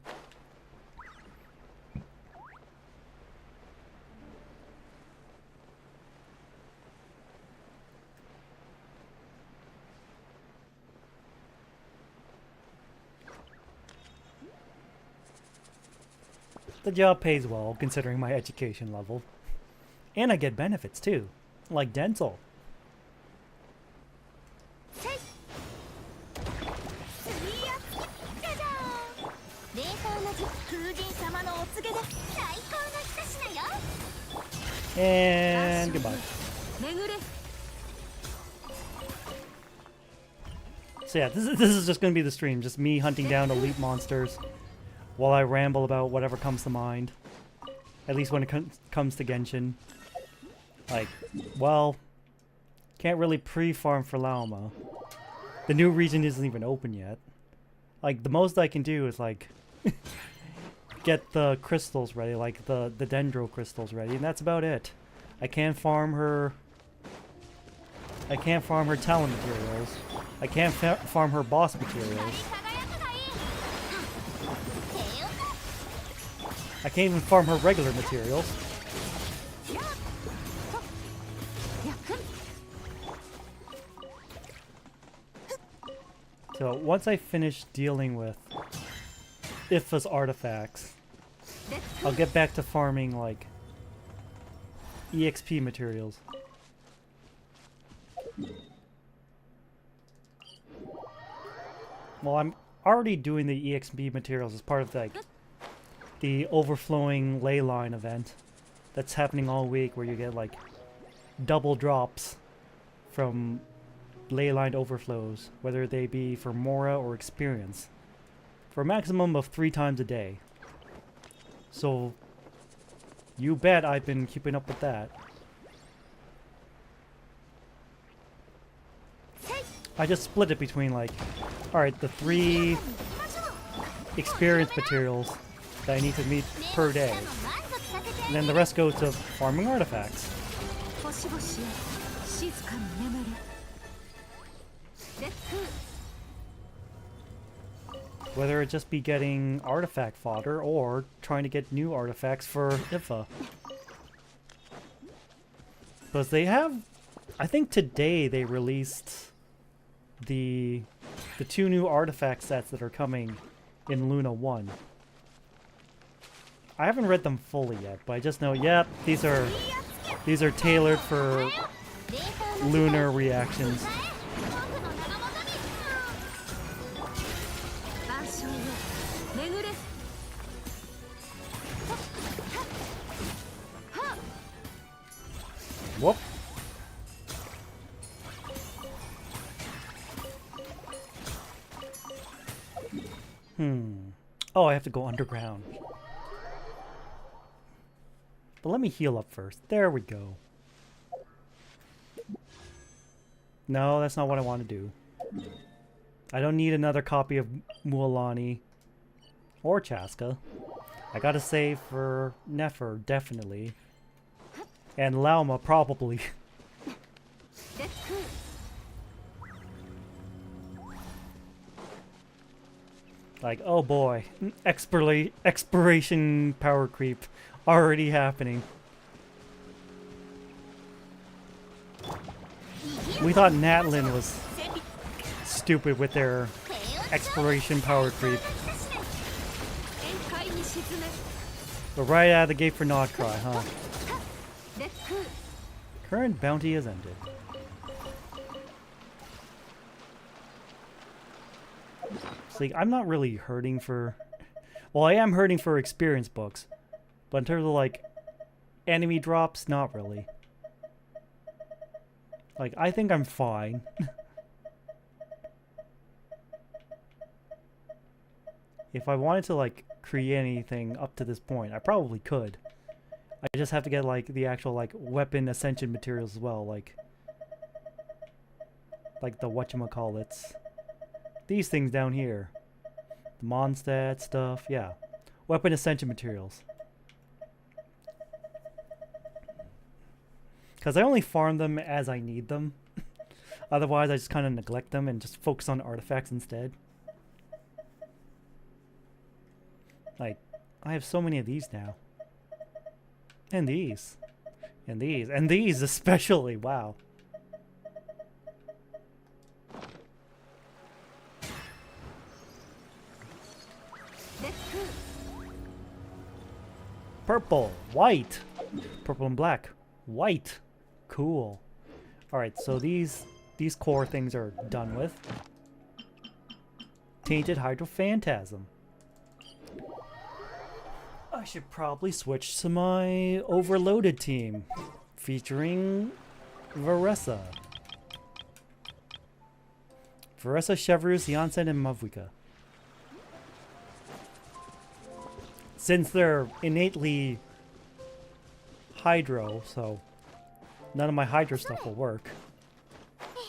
The job pays well, considering my education level. And I get benefits too, like dental. And goodbye. So yeah, this is just gonna be the stream, just me hunting down elite monsters while I ramble about whatever comes to mind. At least when it comes to Genshin. Like, well, can't really pre-farm for Lauma. The new region isn't even open yet. Like, the most I can do is like get the crystals ready, like the dendro crystals ready, and that's about it. I can't farm her talent materials. I can't farm her boss materials. I can't even farm her regular materials. So once I finish dealing with Ifa's artifacts, I'll get back to farming like EXP materials. Well, I'm already doing the EXP materials as part of like the overflowing ley line event that's happening all week, where you get like double drops from ley line overflows, whether they be for Mora or experience, for a maximum of 3 times a day. So you bet I've been keeping up with that. I just split it between like, alright, the 3 experience materials that I need to meet per day. And then the rest go to farming artifacts. Whether it just be getting artifact fodder or trying to get new artifacts for Ifa. Because they have, I think today they released the 2 new artifact sets that are coming in Luna 1. I haven't read them fully yet, but I just know, yep, these are tailored for lunar reactions. Whoop. Oh, I have to go underground. But let me heal up first. There we go. No, that's not what I want to do. I don't need another copy of Mualani or Chaska. I gotta save for Nefer, definitely. And Lauma, probably. Like, oh boy. Expiration power creep already happening. We thought Natlin was stupid with their expiration power creep. But right out of the gate for Nodcry, huh? Current bounty has ended. See, I'm not really hurting for... Well, I am hurting for experience books. But in terms of, like, enemy drops, not really. Like, I think I'm fine. If I wanted to, like, create anything up to this point, I probably could. I just have to get, like, the actual, like, weapon ascension materials as well, like the whatchamacallits. These things down here. The Mondstadt stuff, yeah. Weapon ascension materials. Because I only farm them as I need them. Otherwise, I just kind of neglect them and just focus on artifacts instead. Like, I have so many of these now. And these. And these. And these especially. Wow. Purple. White. Purple and black. White. Cool. Alright, so these core things are done with. Tainted Hydrophantasm. I should probably switch to my overloaded team, featuring Veressa. Veressa, Chevrus, Janssen, and Mavuika. Since they're innately Hydro, so none of my Hydro stuff will work.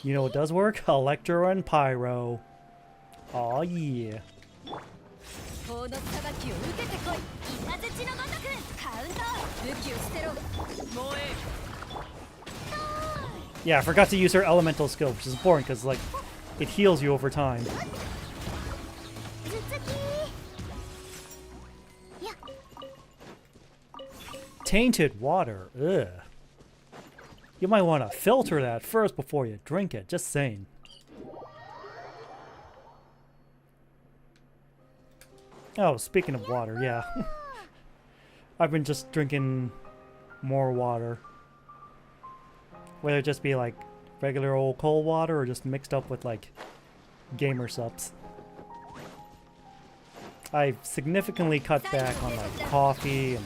You know what does work? Electro and Pyro. Aw, yeah. Yeah, I forgot to use her elemental skill, which is important because, like, it heals you over time. Tainted water. Ugh. You might want to filter that first before you drink it. Just saying. Oh, speaking of water, yeah. I've been just drinking more water. Whether it just be like regular old cold water or just mixed up with like gamer subs. I've significantly cut back on like coffee and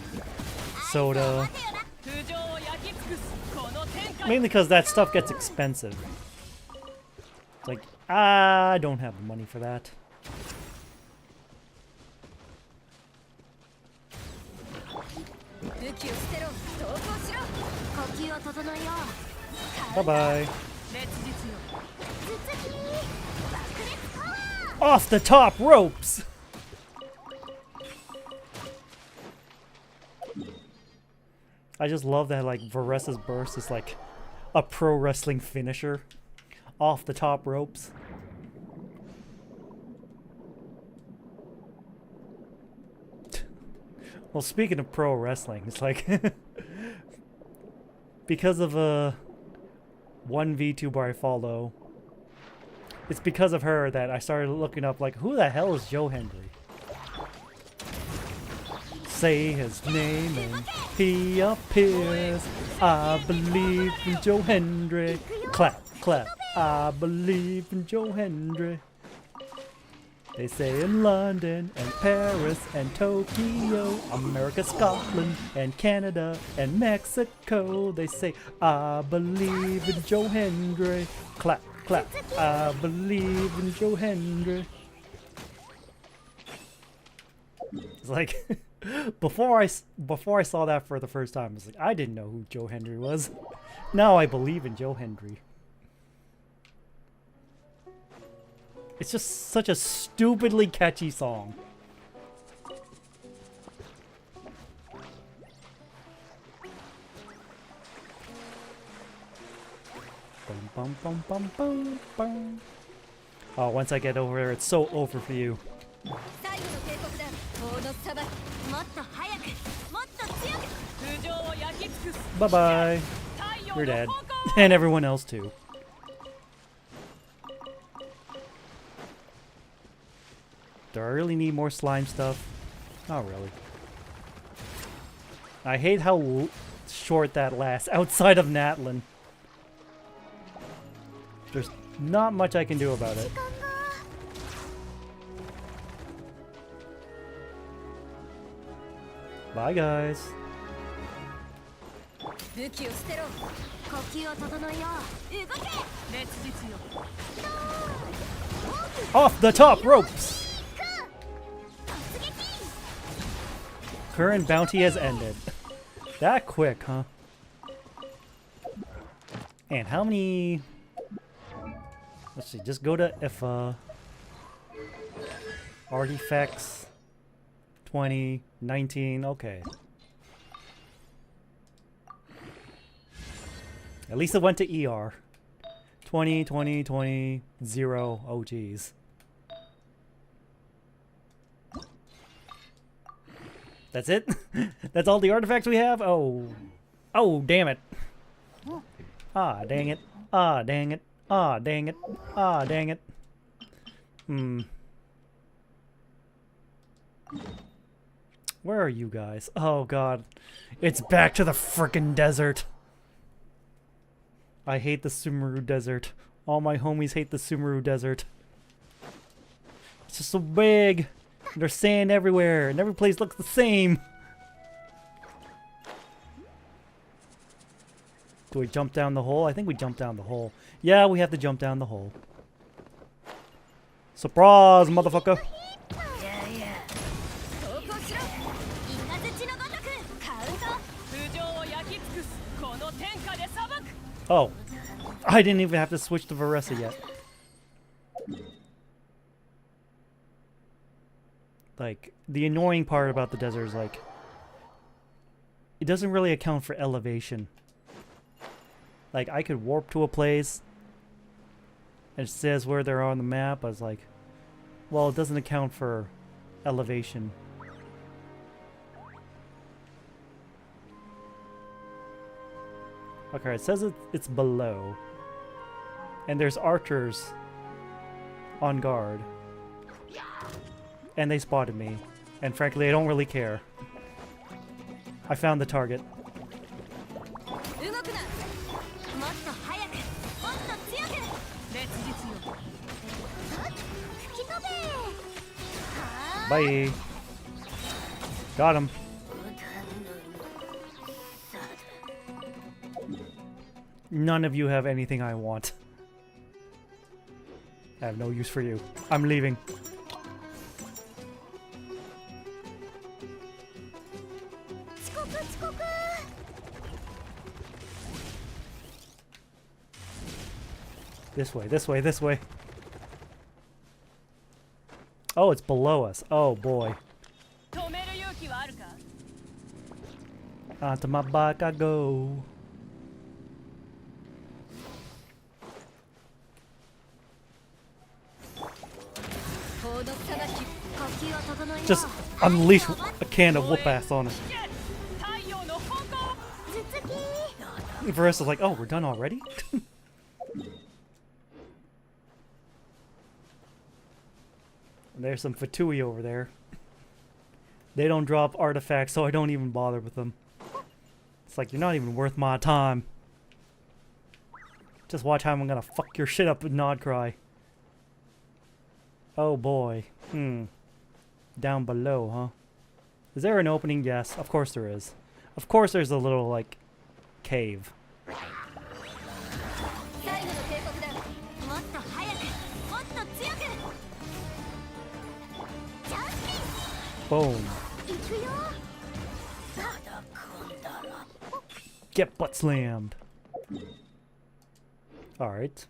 soda. Mainly because that stuff gets expensive. It's like, I don't have the money for that. Bye-bye. Off the top ropes! I just love that, like, Veressa's burst is like a pro wrestling finisher. Off the top ropes. Well, speaking of pro wrestling, it's like because of one VTuber I follow, it's because of her that I started looking up, like, who the hell is Joe Hendry? Say his name and he appears. I believe in Joe Hendry. Clap, clap. I believe in Joe Hendry. They say in London and Paris and Tokyo, America, Scotland and Canada and Mexico. They say, I believe in Joe Hendry. Clap, clap. I believe in Joe Hendry. It's like, before I saw that for the first time, I was like, I didn't know who Joe Hendry was. Now I believe in Joe Hendry. It's just such a stupidly catchy song. Bum, bum, bum, bum, bum, bum. Oh, once I get over there, it's so over for you. Bye-bye. You're dead. And everyone else too. Do I really need more slime stuff? Not really. I hate how short that lasts outside of Natlin. There's not much I can do about it. Bye, guys. Off the top ropes! Current bounty has ended. That quick, huh? And how many... Let's see, just go to IFA. Artifacts. 20, 19, okay. At least it went to ER. 20, 20, 20, 0. Oh, geez. That's it? That's all the artifacts we have? Oh. Oh, damn it. Ah, dang it. Ah, dang it. Ah, dang it. Ah, dang it. Where are you guys? Oh, God. It's back to the frickin' desert. I hate the Sumeru Desert. All my homies hate the Sumeru Desert. It's just so big. And there's sand everywhere, and every place looks the same. Do we jump down the hole? I think we jump down the hole. Yeah, we have to jump down the hole. Surprise, motherfucker! Oh, I didn't even have to switch to Varesa yet. Like, the annoying part about the desert is, like, it doesn't really account for elevation. Like, I could warp to a place, and it says where they're on the map. I was like, well, it doesn't account for elevation. Okay, it says it's below. And there's archers on guard. And they spotted me. And frankly, I don't really care. I found the target. Bye. Got him. None of you have anything I want. I have no use for you. I'm leaving. This way, this way, this way. Oh, it's below us. Oh, boy. Onto my bike I go. Just unleash a can of whoop ass on it. Veresa's like, oh, we're done already? There's some Fatui over there. They don't drop artifacts, so I don't even bother with them. It's like, you're not even worth my time. Just watch how I'm gonna fuck your shit up with Nod Cry. Oh boy. Down below, huh? Is there an opening? Yes, of course there is. Of course there's a little, like, cave. Boom. Get butt slammed. Alright.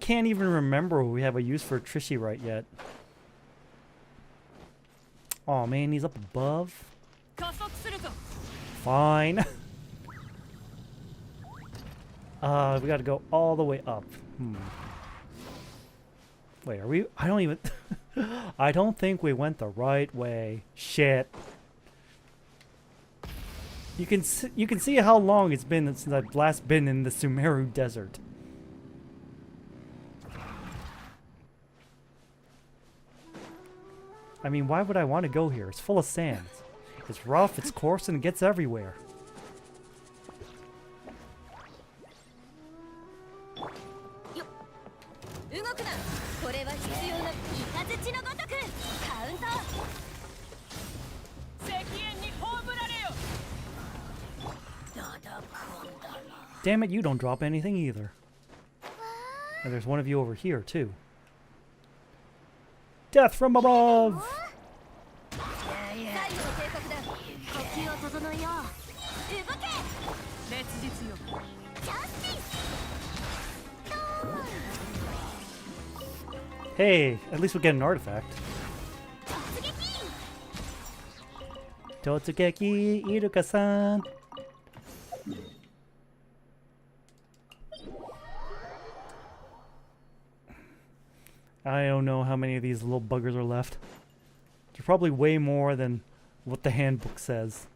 Can't even remember we have a use for Trishy right yet. Oh man, he's up above. Fine. We gotta go all the way up. Wait, are we? I don't even. I don't think we went the right way. Shit. You can see how long it's been since I've last been in the Sumeru Desert. I mean, why would I want to go here? It's full of sand. It's rough, it's coarse, and it gets everywhere. Damn it, you don't drop anything either. And there's one of you over here, too. Death from above! Hey, at least we'll get an artifact. Totsukeki Iruka-san. I don't know how many of these little buggers are left. There's probably way more than what the handbook says.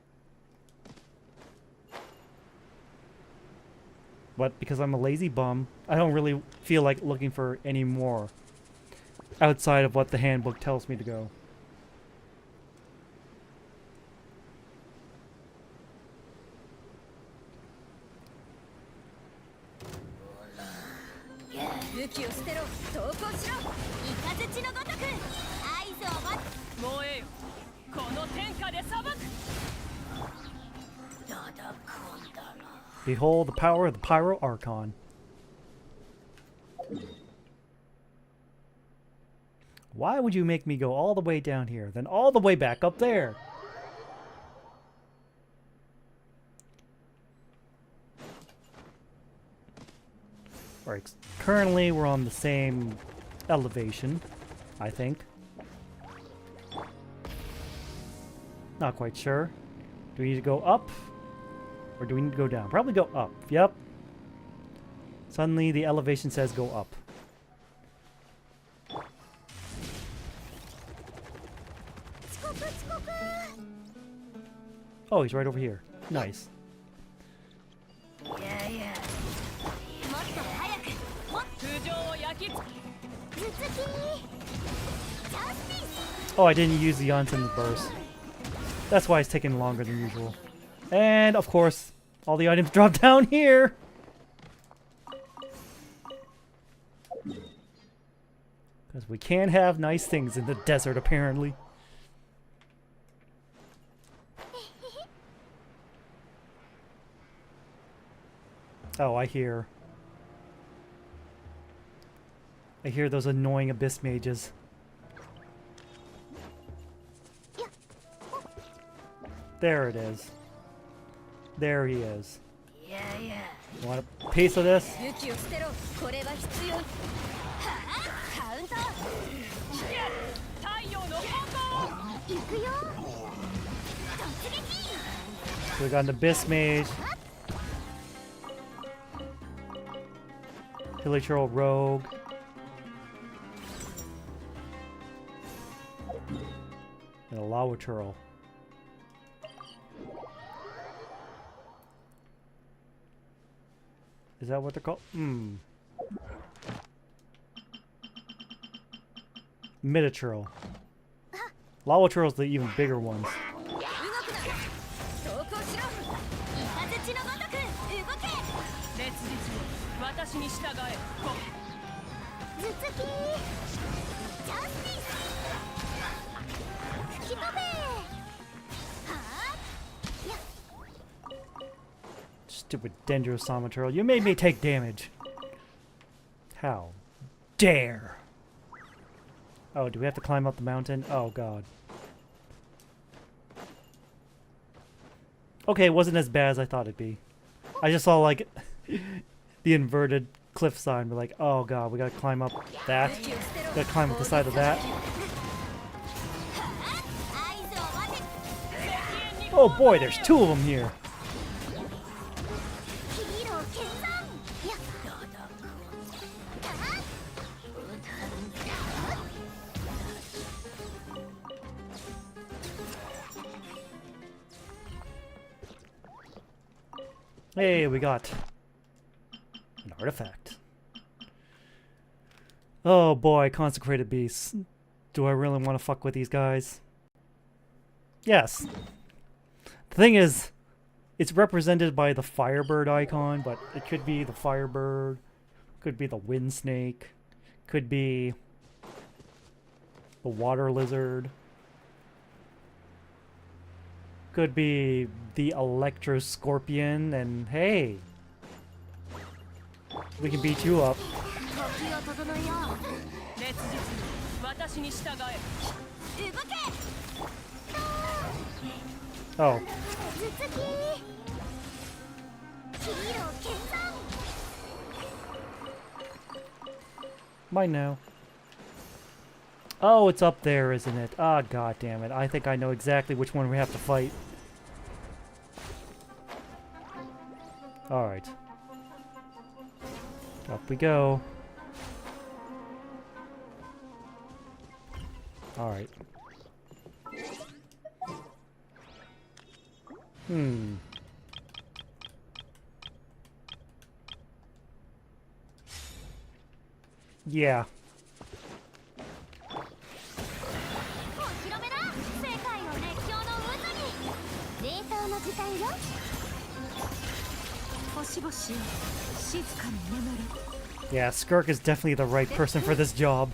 But because I'm a lazy bum, I don't really feel like looking for any more outside of what the handbook tells me to go. Behold the power of the Pyro Archon. Why would you make me go all the way down here, then all the way back up there? Alright, currently we're on the same elevation, I think. Not quite sure. Do we need to go up? Or do we need to go down? Probably go up. Yep. Suddenly the elevation says go up. Oh, he's right over here. Nice. Oh, I didn't use the Yonson's burst. That's why it's taking longer than usual. And, of course, all the items drop down here! Because we can't have nice things in the desert, apparently. Oh, I hear those annoying abyss mages. There it is. There he is. You want a piece of this? So we got an abyss mage. Hilichurl rogue. And a Lawachurl. Is that what they're called? Minichurl. Lawachurl's the even bigger ones. Stupid Dendrosomaturl, you made me take damage. How dare! Oh, do we have to climb up the mountain? Oh god. Okay, it wasn't as bad as I thought it'd be. I just saw like the inverted cliff sign. We're like, oh god, we gotta climb up that. Gotta climb up the side of that. Oh boy, there's two of them here. Hey, we got an artifact. Oh boy, consecrated beasts. Do I really want to fuck with these guys? Yes. The thing is, it's represented by the Firebird icon, but it could be the Firebird, could be the Wind Snake, could be the Water Lizard, could be the Electro Scorpion, and hey, we can beat you up. Oh. Mine now. Oh, it's up there, isn't it? Ah, god damn it. I think I know exactly which one we have to fight. Alright. Up we go. Alright. Yeah. Yeah, Skirk is definitely the right person for this job.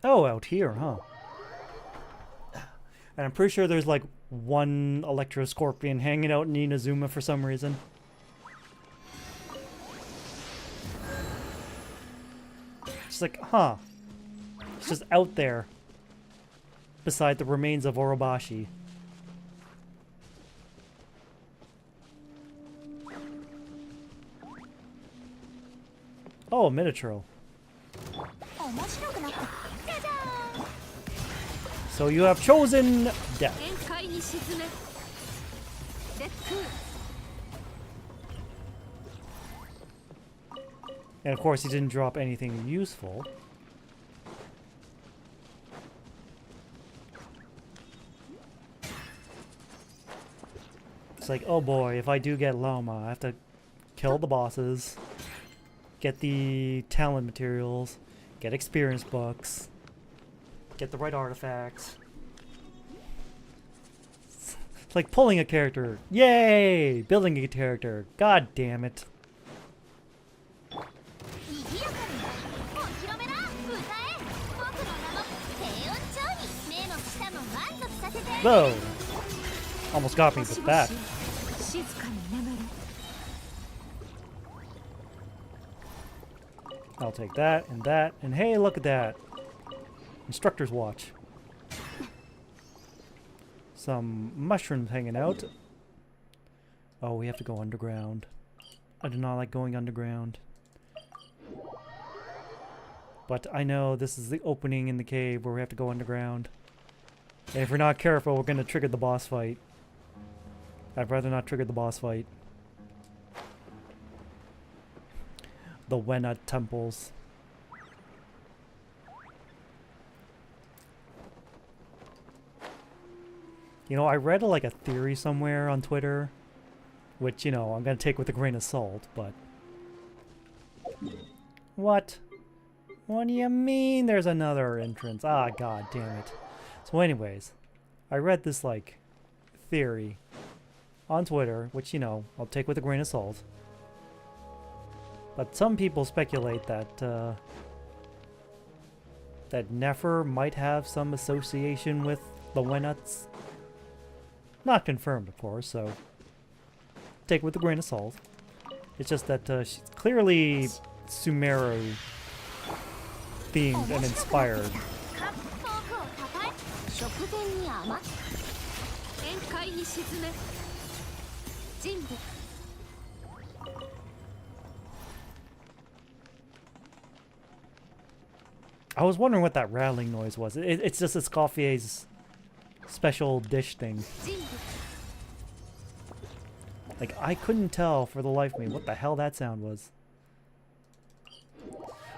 Oh, out here, huh? And I'm pretty sure there's like one Electro Scorpion hanging out in Inazuma for some reason. She's like, huh. It's just out there. Beside the remains of Orobashi. Oh, a miniature. So you have chosen death. And of course he didn't drop anything useful. It's like, oh boy, if I do get Loma, I have to kill the bosses, get the talent materials, get experience books, get the right artifacts. It's like pulling a character. Yay! Building a character. God damn it. Whoa! Almost got me with that. I'll take that, and hey, look at that. Instructor's watch. Some mushrooms hanging out. Oh, we have to go underground. I do not like going underground. But I know this is the opening in the cave where we have to go underground. And if we're not careful, we're going to trigger the boss fight. I'd rather not trigger the boss fight. The Wena temples. You know, I read like a theory somewhere on Twitter, which, you know, I'm gonna take with a grain of salt, but... What? What do you mean there's another entrance? Ah, god damn it. So anyways, I read this, like, theory on Twitter, which, you know, I'll take with a grain of salt. But some people speculate that, that Nefer might have some association with the Wenuts. Not confirmed, of course, so take it with a grain of salt. It's just that she's clearly Sumeru themed and inspired. I was wondering what that rattling noise was. It's just Escoffier's special dish thing. Like, I couldn't tell for the life of me what the hell that sound was.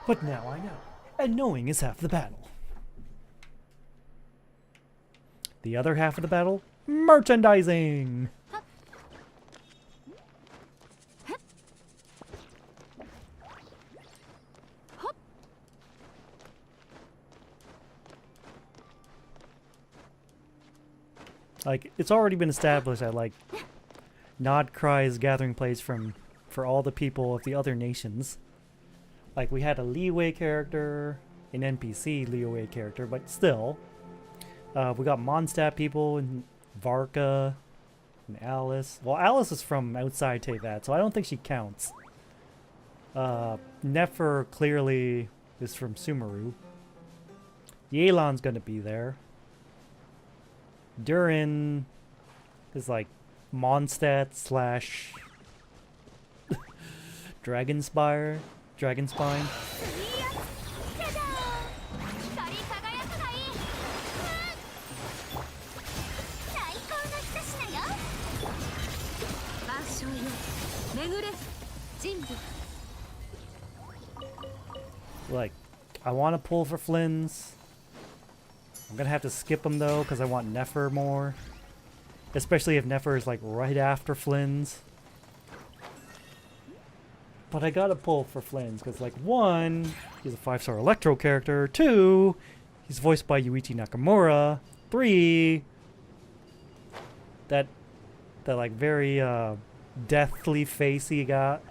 But now I know. And knowing is half the battle. The other half of the battle? Merchandising! Like, it's already been established that, like, Nod Cry is gathering place for all the people of the other nations. Like, we had a Liyue character, an NPC Liyue character, but still. We got Mondstadt people and Varka and Alice. Well, Alice is from outside Teyvat, so I don't think she counts. Nefer clearly is from Sumeru. Yelan's gonna be there. Durin is like Mondstadt slash Dragon Spire? Dragon Spine? じゃじゃーん光り輝くがいい最高の一品よ万象よ巡れ人類 Like, I want to pull for Flynn's. I'm gonna have to skip them though, because I want Nefer more. Especially if Nefer is like right after Flynn's. But I gotta pull for Flynn's, because like, one, he's a 5-star Electro character. 2, he's voiced by Yuichi Nakamura. 3, that like very deathly face he got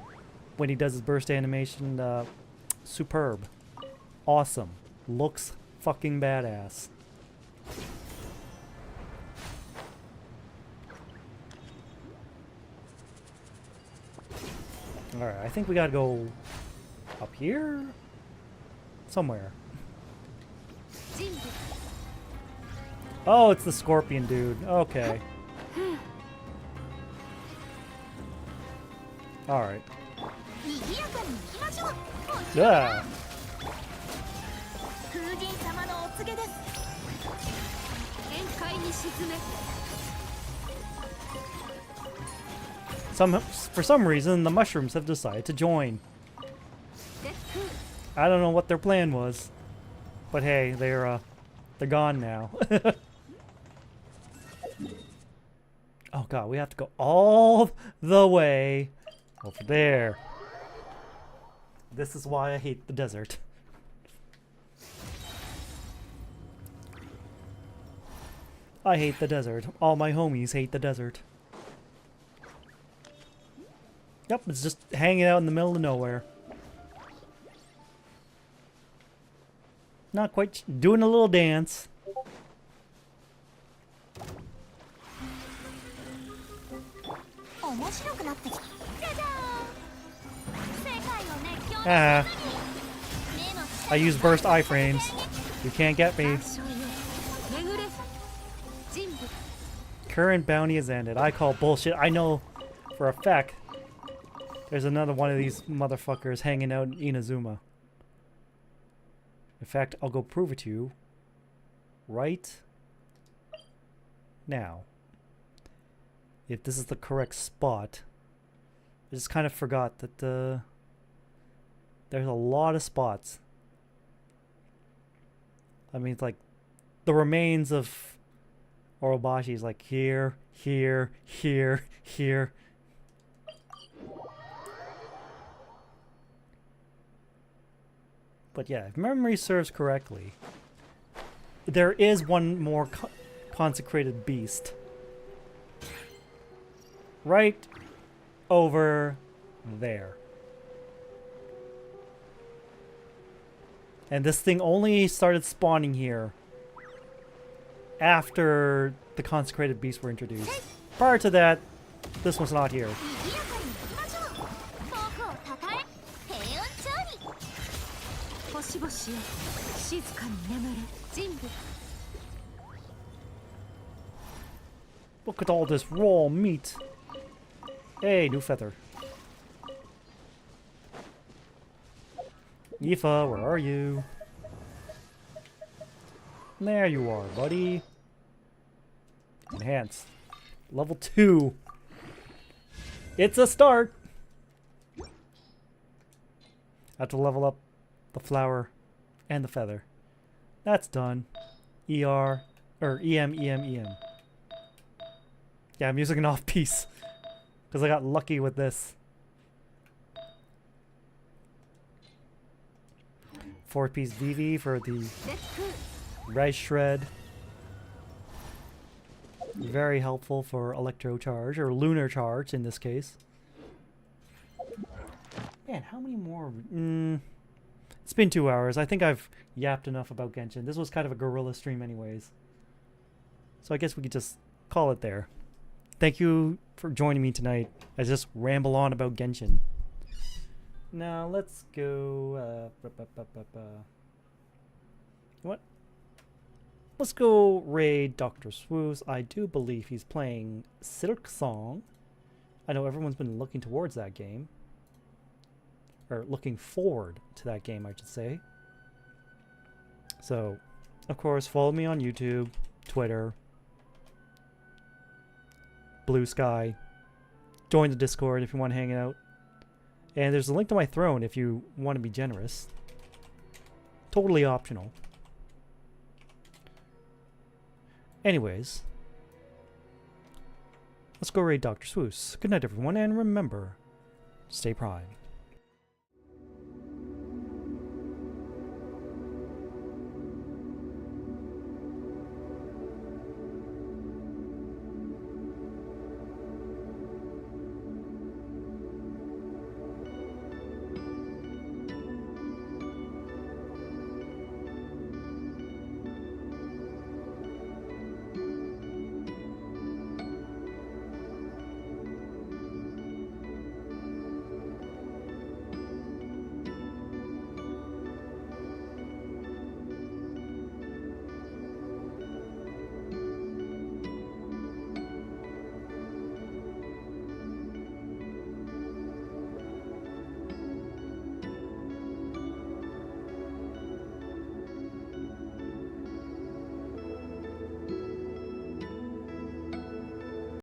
when he does his burst animation. Superb. Awesome. Looks fucking badass. Alright, I think we gotta go up here? Somewhere. Oh, it's the scorpion dude. Okay. Alright. Yeah. For some reason, the mushrooms have decided to join. I don't know what their plan was, but hey, they're gone now. Oh god, we have to go all the way over there. This is why I hate the desert. I hate the desert. All my homies hate the desert. Yep, it's just hanging out in the middle of nowhere. Not quite doing a little dance. Ah. I use burst iframes. You can't get me. Current bounty has ended. I call bullshit. I know for a fact there's another one of these motherfuckers hanging out in Inazuma. In fact, I'll go prove it to you right now. If this is the correct spot. I just kind of forgot that there's a lot of spots. I mean, it's like the remains of Orobashi is like here, here, here, here. But yeah, if memory serves correctly, there is one more consecrated beast. Right over there. And this thing only started spawning here after the consecrated beasts were introduced. Prior to that, this was not here. Look at all this raw meat. Hey, new feather. Yifa, where are you? There you are, buddy. Enhance. Level 2. It's a start. I have to level up the flower and the feather. That's done. ER, or EM. Yeah, I'm using an off piece because I got lucky with this. 4-piece VV for the Res Shred. Very helpful for Electro Charge, or Lunar Charge in this case. Man, how many more? It's been 2 hours. I think I've yapped enough about Genshin. This was kind of a guerrilla stream anyways. So I guess we could just call it there. Thank you for joining me tonight. I just ramble on about Genshin. Now let's go. What? Let's go raid Dr. Swoosh. I do believe he's playing Silk Song. I know everyone's been looking towards that game. or looking forward to that game, I should say. So, of course, follow me on YouTube, Twitter, Blue Sky. Join the Discord if you want to hang out. And there's a link to my throne if you want to be generous. Totally optional. Anyways, let's go raid Dr. Swoos. Good night, everyone, and remember, stay prime.